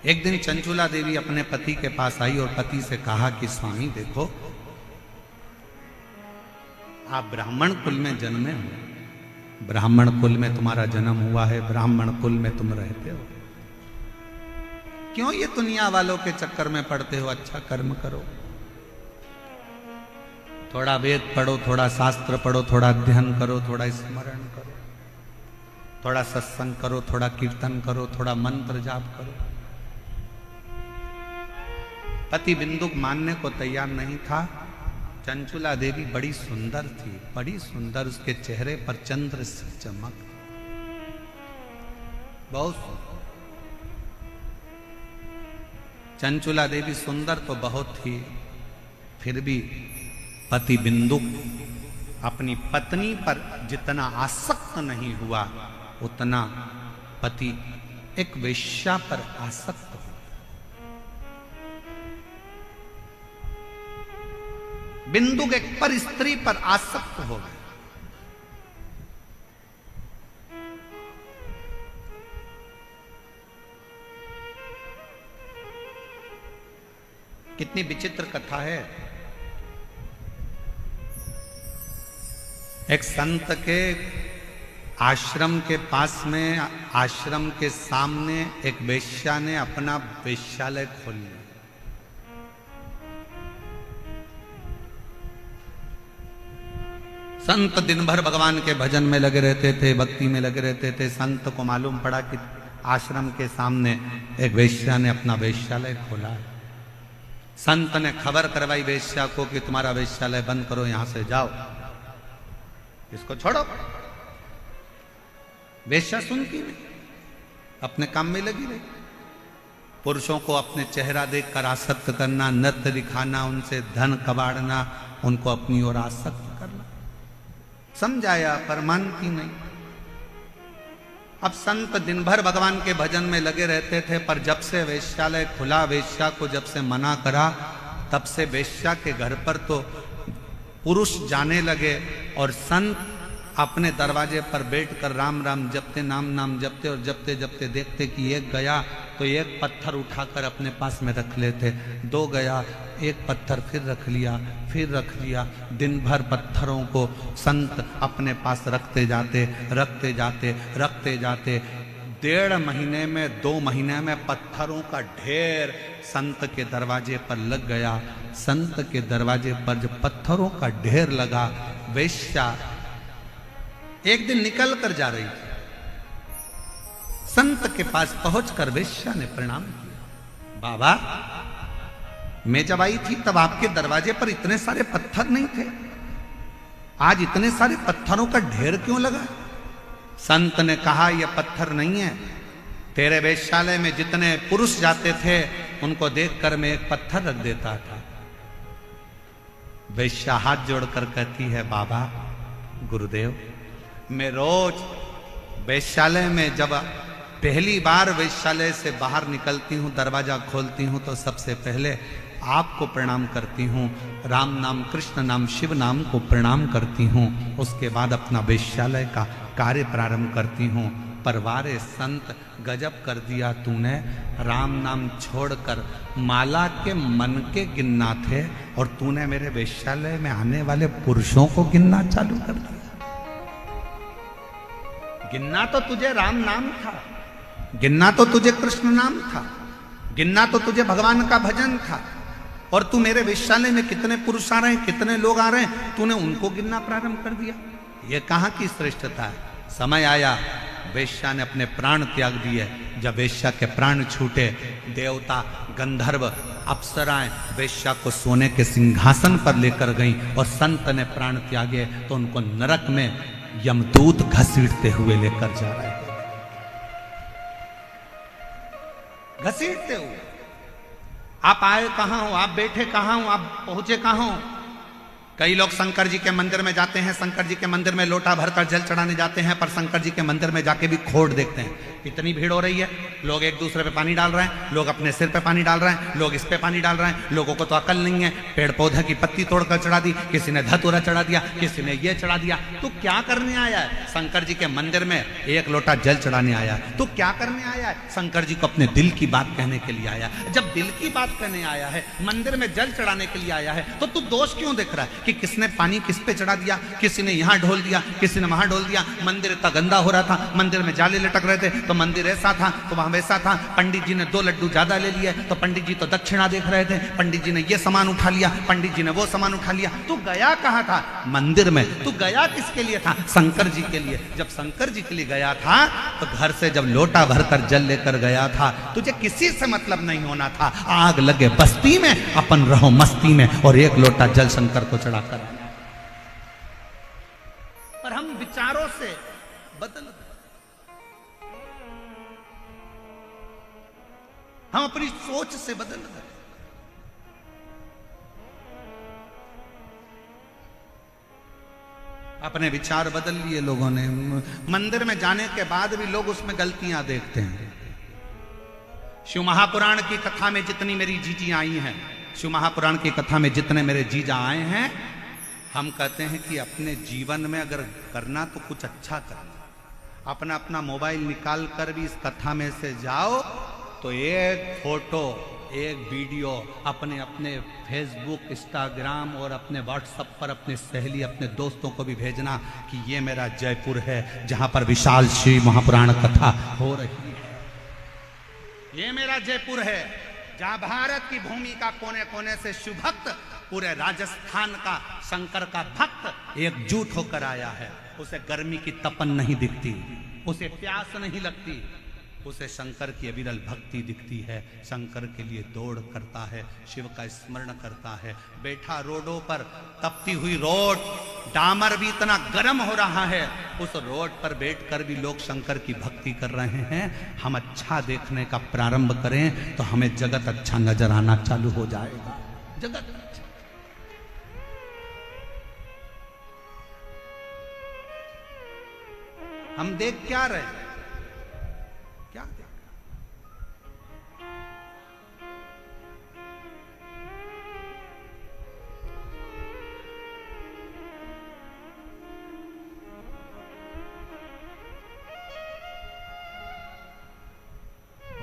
एक दिन चंचुला देवी अपने पति के पास आई और पति से कहा कि स्वामी देखो, आप ब्राह्मण कुल में जन्मे हो, ब्राह्मण कुल में तुम्हारा जन्म हुआ है, ब्राह्मण कुल में तुम रहते हो, क्यों ये दुनिया वालों के चक्कर में पड़ते हो? अच्छा कर्म करो, थोड़ा वेद पढ़ो, थोड़ा शास्त्र पढ़ो, थोड़ा अध्ययन करो, थोड़ा स्मरण करो, थोड़ा सत्संग करो, थोड़ा कीर्तन करो, थोड़ा मंत्र जाप करो। पति बिंदुक मानने को तैयार नहीं था। चंचुला देवी बड़ी सुंदर थी, बड़ी सुंदर, उसके चेहरे पर चंद्र सी चमक, बहुत सुंदर। चंचुला देवी सुंदर तो बहुत थी, फिर भी पति बिंदुक अपनी पत्नी पर जितना आसक्त नहीं हुआ, उतना पति एक वेश्या पर आसक्त हुआ। बिंदुक एक पर स्त्री पर आसक्त हो गए। कितनी विचित्र कथा है। एक संत के आश्रम के पास में, आश्रम के सामने एक वेश्या ने अपना वेश्यालय खोल लिया। संत दिन भर भगवान के भजन में लगे रहते थे, भक्ति में लगे रहते थे। संत को मालूम पड़ा कि आश्रम के सामने एक वेश्या ने अपना वेश्यालय खोला है। संत ने खबर करवाई वेश्या को कि तुम्हारा वेश्यालय बंद करो, यहां से जाओ, इसको छोड़ो। वेश्या सुनती नहीं, अपने काम में लगी रही। पुरुषों को अपने चेहरा देखकर आसक्त करना, नृत्य दिखाना, उनसे धन कबाड़ना, उनको अपनी ओर आसक्त करना, समझाया पर मानती नहीं। अब संत दिन भर भगवान के भजन में लगे रहते थे, पर जब से वेश्यालय खुला, वेश्या को जब से मना करा, तब से वेश्या के घर पर तो पुरुष जाने लगे और संत अपने दरवाजे पर बैठकर राम राम जपते, नाम नाम जपते, और जपते जपते देखते कि एक गया तो एक पत्थर उठाकर अपने पास में रख लेते, दो गया एक पत्थर फिर रख लिया, फिर रख लिया। दिन भर पत्थरों को संत अपने पास रखते जाते, रखते जाते, रखते जाते। 1.5 महीने में, 2 महीने में पत्थरों का ढेर संत के दरवाजे पर लग गया। संत के दरवाजे पर जब पत्थरों का ढेर लगा, वेश्या एक दिन निकल कर जा रही थी। संत के पास पहुंचकर वेश्या ने प्रणाम किया। बाबा, मैं जब आई थी तब आपके दरवाजे पर इतने सारे पत्थर नहीं थे, आज इतने सारे पत्थरों का ढेर क्यों लगा? संत ने कहा, यह पत्थर नहीं है, तेरे वेश्यालय में जितने पुरुष जाते थे उनको देखकर मैं एक पत्थर रख देता था। वेश्या हाथ जोड़कर कहती है, बाबा गुरुदेव, मैं रोज वेश्यालय में जब पहली बार वेश्यालय से बाहर निकलती हूँ, दरवाजा खोलती हूँ, तो सबसे पहले आपको प्रणाम करती हूँ, राम नाम, कृष्ण नाम, शिव नाम को प्रणाम करती हूँ। उसके बाद अपना वेश्यालय का कार्य प्रारंभ करती हूँ। पर वारे संत, गजब कर दिया तूने, राम नाम छोड़कर माला के मन के गिनना थे और तूने मेरे वेश्यालय में आने वाले पुरुषों को गिनना चालू कर दिया। गिनना तो तुझे राम नाम था, गिनना तो तुझे कृष्ण नाम था, गिनना तो तुझे भगवान का भजन था, और तू मेरे वेश्यालय में कितने पुरुष आ रहे हैं, कितने लोग आ रहे हैं, तूने उनको गिनना प्रारंभ कर दिया। ये कहाँ की श्रेष्ठता है? समय आया, वेश्या ने अपने प्राण त्याग दिए। जब वेश्या के प्राण छूटे, देवता, गंधर्व, अप्सराएं वेश्या को सोने के सिंहासन पर लेकर गईं और संत ने प्राण त्यागे तो उनको नरक में यमदूत घसीटते हुए लेकर जा रहे थे। घसीटते हुए। आप आए कहां हो, आप बैठे कहां हो, आप पहुंचे कहां हो? कई लोग शंकर जी के मंदिर में जाते हैं, शंकर जी के मंदिर में लोटा भरकर जल चढ़ाने जाते हैं, पर शंकर जी के मंदिर में जाके भी खोट देखते हैं। इतनी भीड़ हो रही है, लोग एक दूसरे पे पानी डाल रहे हैं, लोग अपने सिर पे पानी डाल रहे हैं, लोग इस पे पानी डाल रहे हैं। लोगों को तो अकल नहीं है, पेड़ पौधे की पत्ती तोड़कर चढ़ा दी, किसी ने धतूरा चढ़ा दिया, किसी ने ये चढ़ा दिया। तू क्या करने आया है? शंकर जी के मंदिर में एक लोटा जल चढ़ाने आया है। तू क्या करने आया है? शंकर जी को अपने दिल की बात कहने के लिए आया है। जब दिल की बात कहने आया है, मंदिर में जल चढ़ाने के लिए आया है, तो तू दोष क्यों देख रहा है कि किसने पानी किस पे चढ़ा दिया, किसी ने यहाँ ढोल दिया, किसी ने वहां ढोल दिया। मंदिर इतना गंदा हो रहा था, मंदिर में जाले लटक रहे थे, तो मंदिर ऐसा था तो वहां वैसा था। पंडित जी ने 2 लड्डू ज्यादा ले लिए, तो पंडित जी तो दक्षिणा देख रहे थे, पंडित जी ने ये सामान उठा लिया, पंडित जी ने वो सामान उठा लिया। तू गया कहाँ था? मंदिर में। तू गया किसके लिए था? शंकर जी के लिए। जब शंकर जी के लिए गया था, तो घर से जब लोटा भरकर जल लेकर गया था, तुझे किसी से मतलब नहीं होना था। आग लगे बस्ती में, अपन रहो मस्ती में, और एक लोटा जल शंकर को चढ़ाकर। पर हम विचारों से बदल गए, हम अपनी सोच से बदल गए। अपने विचार बदल लिए लोगों ने। मंदिर में जाने के बाद भी लोग उसमें गलतियां देखते हैं। शिव महापुराण की कथा में जितनी मेरी जीजी आई हैं, शिव महापुराण की कथा में जितने मेरे जीजा आए हैं, हम कहते हैं कि अपने जीवन में अगर करना तो कुछ अच्छा करना। अपना अपना मोबाइल निकाल कर भी इस कथा में से जाओ, तो एक फोटो, एक वीडियो अपने अपने फेसबुक, इंस्टाग्राम और अपने व्हाट्सएप पर अपने सहेली, अपने दोस्तों को भी भेजना कि ये मेरा जयपुर है, जहां पर विशाल शिव महापुराण कथा हो रही है। ये मेरा जयपुर है, जहां भारत की भूमि का कोने कोने से शिव भक्त, पूरे राजस्थान का शंकर का भक्त एकजुट होकर आया है। उसे गर्मी की तपन नहीं दिखती, उसे प्यास नहीं लगती, उसे शंकर की अविरल भक्ति दिखती है। शंकर के लिए दौड़ करता है, शिव का स्मरण करता है। बैठा रोडों पर, तपती हुई रोड, डामर भी इतना गर्म हो रहा है, उस रोड पर बैठकर भी लोग शंकर की भक्ति कर रहे हैं। हम अच्छा देखने का प्रारंभ करें तो हमें जगत अच्छा नजर आना चालू हो जाएगा। जगत अच्छा। हम देख क्या रहे? क्या देख?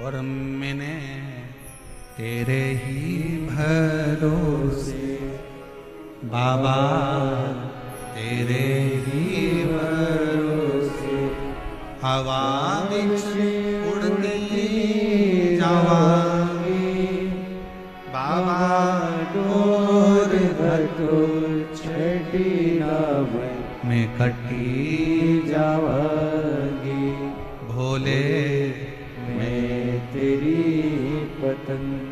और मैंने तेरे ही भरोसे बाबा, तेरे ही भरोसे हवा बिच उड़ती जावांगी बाबा, डोर घटोर छठी ना मैं कटी जावांगी। भोले मैं तेरी पतंग।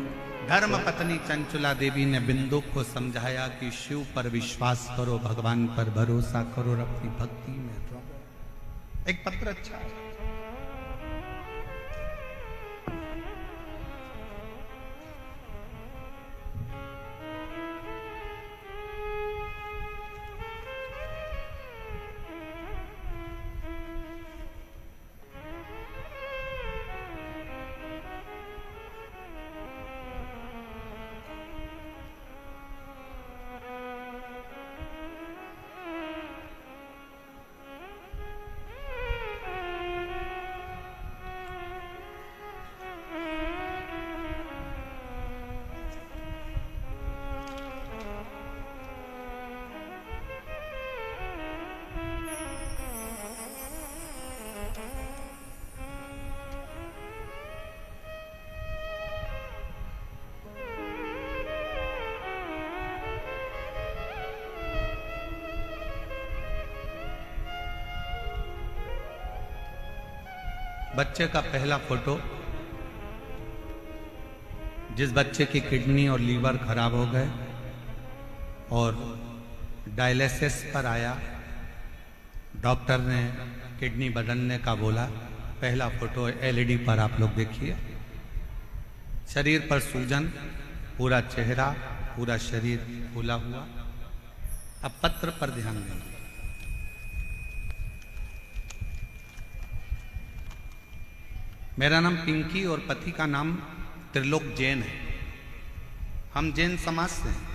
धर्म पत्नी चंचुला देवी ने बिंदु को समझाया कि शिव पर विश्वास करो, भगवान पर भरोसा करो और अपनी भक्ति में रहो। एक पत्र अच्छा है। बच्चे का पहला फोटो, जिस बच्चे की किडनी और लीवर खराब हो गए और डायलिसिस पर आया, डॉक्टर ने किडनी बदलने का बोला। पहला फोटो एलईडी पर आप लोग देखिए। शरीर पर सूजन, पूरा चेहरा, पूरा शरीर फूला हुआ, अब पत्र पर ध्यान देना। मेरा नाम पिंकी और पति का नाम त्रिलोक जैन है। हम जैन समाज से हैं।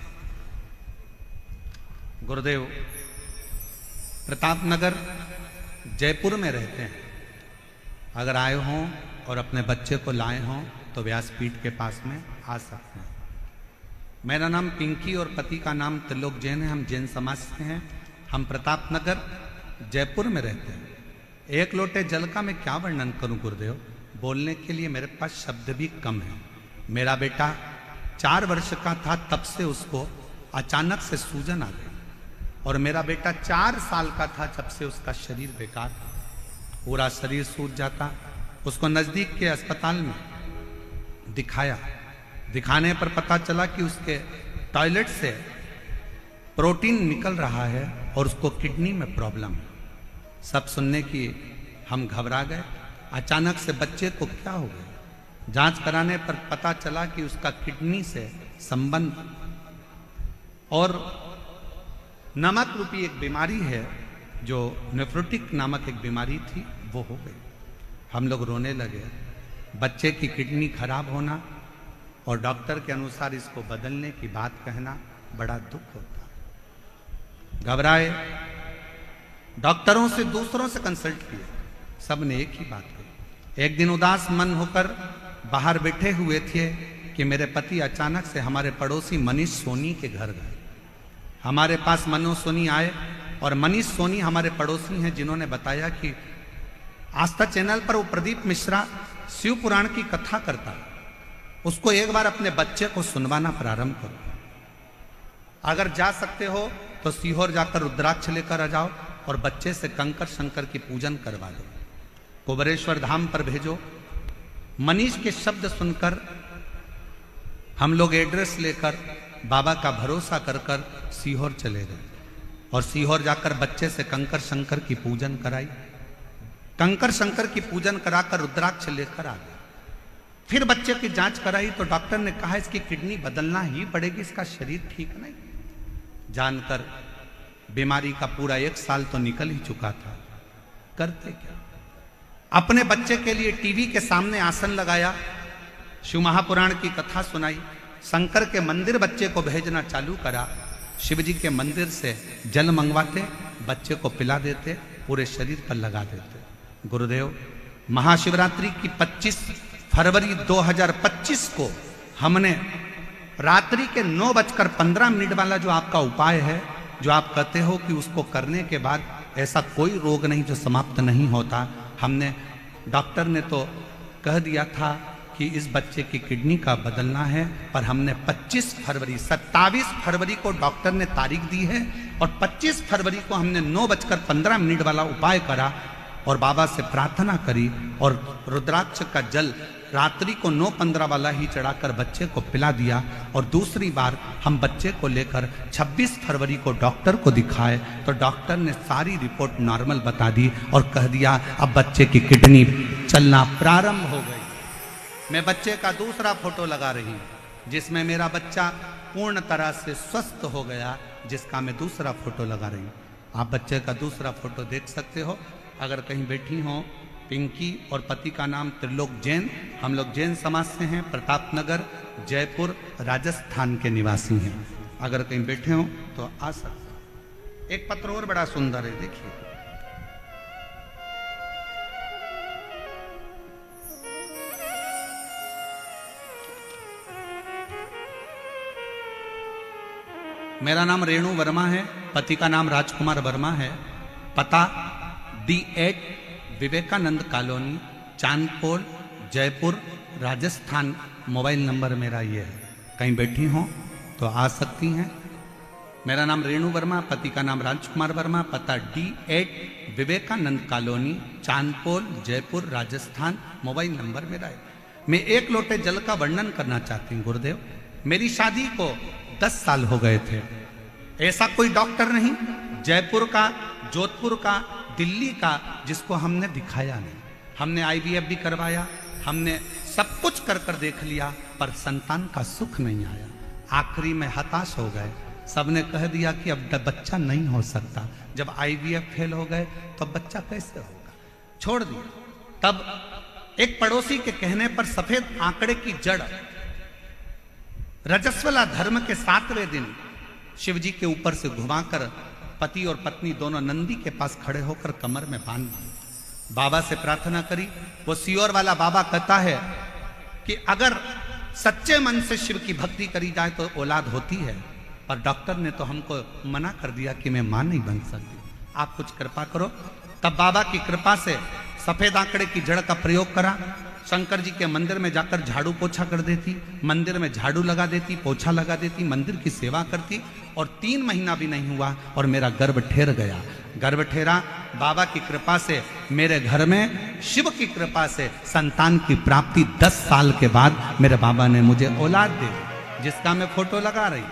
गुरुदेव प्रतापनगर जयपुर में रहते हैं। अगर आए हों और अपने बच्चे को लाए हों तो व्यासपीठ के पास में आ सकते हैं। मेरा नाम पिंकी और पति का नाम त्रिलोक जैन है। हम जैन समाज से हैं। हम प्रतापनगर जयपुर में रहते हैं। एक लोटे जल का मैं क्या वर्णन करूं गुरुदेव, बोलने के लिए मेरे पास शब्द भी कम है। मेरा बेटा 4 वर्ष का था तब से उसको अचानक से सूजन आ गई, और मेरा बेटा 4 साल का था जब से उसका शरीर बेकार था। पूरा शरीर सूज जाता। उसको नजदीक के अस्पताल में दिखाया। दिखाने पर पता चला कि उसके टॉयलेट से प्रोटीन निकल रहा है और उसको किडनी में प्रॉब्लम है। सब सुनने की हम घबरा गए। अचानक से बच्चे को क्या हो गया। जांच कराने पर पता चला कि उसका किडनी से संबंध और नमक रूपी एक बीमारी है, जो नेफ्रोटिक नामक एक बीमारी थी, वो हो गई। हम लोग रोने लगे। बच्चे की किडनी खराब होना और डॉक्टर के अनुसार इसको बदलने की बात कहना बड़ा दुख होता। घबराए। डॉक्टरों से, दूसरों से कंसल्ट किया। सब ने एक ही बात कही। एक दिन उदास मन होकर बाहर बैठे हुए थे कि मेरे पति अचानक से हमारे पड़ोसी मनीष सोनी के घर गए। हमारे पास मनोज सोनी आए, और मनीष सोनी हमारे पड़ोसी हैं, जिन्होंने बताया कि आस्था चैनल पर वो प्रदीप मिश्रा शिव पुराण की कथा करता है, उसको एक बार अपने बच्चे को सुनवाना प्रारंभ करो। अगर जा सकते हो तो सीहोर जाकर रुद्राक्ष लेकर आ जाओ और बच्चे से कंकर शंकर की पूजन करवा दो। कुबरेश्वर धाम पर भेजो। मनीष के शब्द सुनकर हम लोग एड्रेस लेकर बाबा का भरोसा कर कर सीहोर चले गए, और सीहोर जाकर बच्चे से कंकर शंकर की पूजन कराई। कंकर शंकर की पूजन कराकर रुद्राक्ष लेकर आ गए। फिर बच्चे की जांच कराई तो डॉक्टर ने कहा इसकी किडनी बदलना ही पड़ेगी, इसका शरीर ठीक नहीं। जानकर बीमारी का पूरा 1 साल तो निकल ही चुका था। करते क्या। अपने बच्चे के लिए टीवी के सामने आसन लगाया, शिव महापुराण की कथा सुनाई, शंकर के मंदिर बच्चे को भेजना चालू करा। शिव जी के मंदिर से जल मंगवाते, बच्चे को पिला देते, पूरे शरीर पर लगा देते। गुरुदेव महाशिवरात्रि की 25 फरवरी 2025 को हमने रात्रि के 9:15 वाला जो आपका उपाय है, जो आप कहते हो कि उसको करने के बाद ऐसा कोई रोग नहीं जो समाप्त नहीं होता, हमने, डॉक्टर ने तो कह दिया था कि इस बच्चे की किडनी का बदलना है, पर हमने 27 फरवरी को डॉक्टर ने तारीख दी है, और 25 फरवरी को हमने 9:15 वाला उपाय करा और बाबा से प्रार्थना करी, और रुद्राक्ष का जल रात्रि को 9:15 वाला ही चढ़ाकर बच्चे को पिला दिया। और दूसरी बार हम बच्चे को लेकर 26 फरवरी को डॉक्टर को दिखाए तो डॉक्टर ने सारी रिपोर्ट नॉर्मल बता दी और कह दिया अब बच्चे की किडनी चलना प्रारंभ हो गई। मैं बच्चे का दूसरा फोटो लगा रही हूँ, जिसमें मेरा बच्चा पूर्ण तरह से स्वस्थ हो गया, जिसका मैं दूसरा फोटो लगा रही हूँ। आप बच्चे का दूसरा फोटो देख सकते हो। अगर कहीं बैठी हो, पिंकी और पति का नाम त्रिलोक जैन। हम लोग जैन समाज से हैं, प्रतापनगर जयपुर राजस्थान के निवासी हैं। अगर कहीं बैठे हो तो आ सकते। एक पत्र और बड़ा सुंदर है, देखिए। मेरा नाम रेणु वर्मा है, पति का नाम राजकुमार वर्मा है। पता D8 Vivekanand colony, Chandpol, Jaipur, Rajasthan. Mobile number मेरा ये है। कहीं बैठी हो तो आ सकती हैं। मेरा नाम रेणु वर्मा, पति का नाम राजकुमार वर्मा। पता D8 Vivekanand colony, Chandpol, Jaipur, Rajasthan. Mobile number मेरा है। मैं 1 लोटे जल का वर्णन करना चाहती हूँ गुरुदेव। मेरी शादी को 10 साल हो गए थे। ऐसा कोई डॉक्टर नहीं जयपुर का, जोधपुर का, दिल्ली का जिसको हमने दिखाया नहीं। हमने IVF भी करवाया, हमने सब कुछ कर कर देख लिया, पर संतान का सुख नहीं आया। आखिरी में हताश हो गए। सबने कह दिया कि अब बच्चा नहीं हो सकता। जब आईवीएफ फेल हो गए तो अब बच्चा कैसे होगा, छोड़ दिया। तब एक पड़ोसी के कहने पर सफेद आंकड़े की जड़ रजस्वला धर्म के 7वें दिन शिवजी के ऊपर से घुमाकर पति और पत्नी दोनों नंदी के पास खड़े होकर कमर में बांध दिए। बाबा से प्रार्थना करी। वो सियोर वाला बाबा कहता है कि अगर सच्चे मन से शिव की भक्ति करी जाए तो औलाद होती है, पर डॉक्टर ने तो हमको मना कर दिया कि मैं मां नहीं बन सकती, आप कुछ कृपा करो। तब बाबा की कृपा से सफेद आंकड़े की जड़ का प्रयोग करा। शंकर जी के मंदिर में जाकर झाड़ू पोछा कर देती, मंदिर में झाड़ू लगा देती, पोछा लगा देती, मंदिर की सेवा करती, और 3 महीना भी नहीं हुआ और मेरा गर्भ ठहर गया। गर्भ ठहरा, बाबा की कृपा से मेरे घर में शिव की कृपा से संतान की प्राप्ति 10 साल के बाद मेरे बाबा ने मुझे औलाद दे दी, जिसका मैं फोटो लगा रही।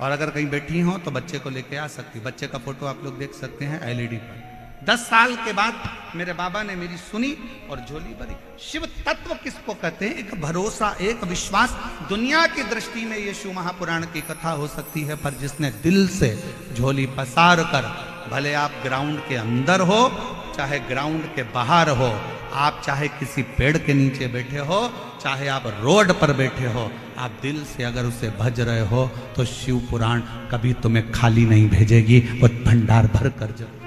और अगर कहीं बैठी हो तो बच्चे को लेके आ सकती। बच्चे का फोटो आप लोग देख सकते हैं एलईडी पर। 10 साल के बाद मेरे बाबा ने मेरी सुनी और झोली भरी। शिव तत्व किसको कहते हैं? एक भरोसा, एक विश्वास। दुनिया की दृष्टि में ये शिव महापुराण की कथा हो सकती है, पर जिसने दिल से झोली पसार कर, भले आप ग्राउंड के अंदर हो चाहे ग्राउंड के बाहर हो, आप चाहे किसी पेड़ के नीचे बैठे हो, चाहे आप रोड पर बैठे हो, आप दिल से अगर उसे भज रहे हो तो शिव पुराण कभी तुम्हें खाली नहीं भेजेगी, वो भंडार भर कर जरूर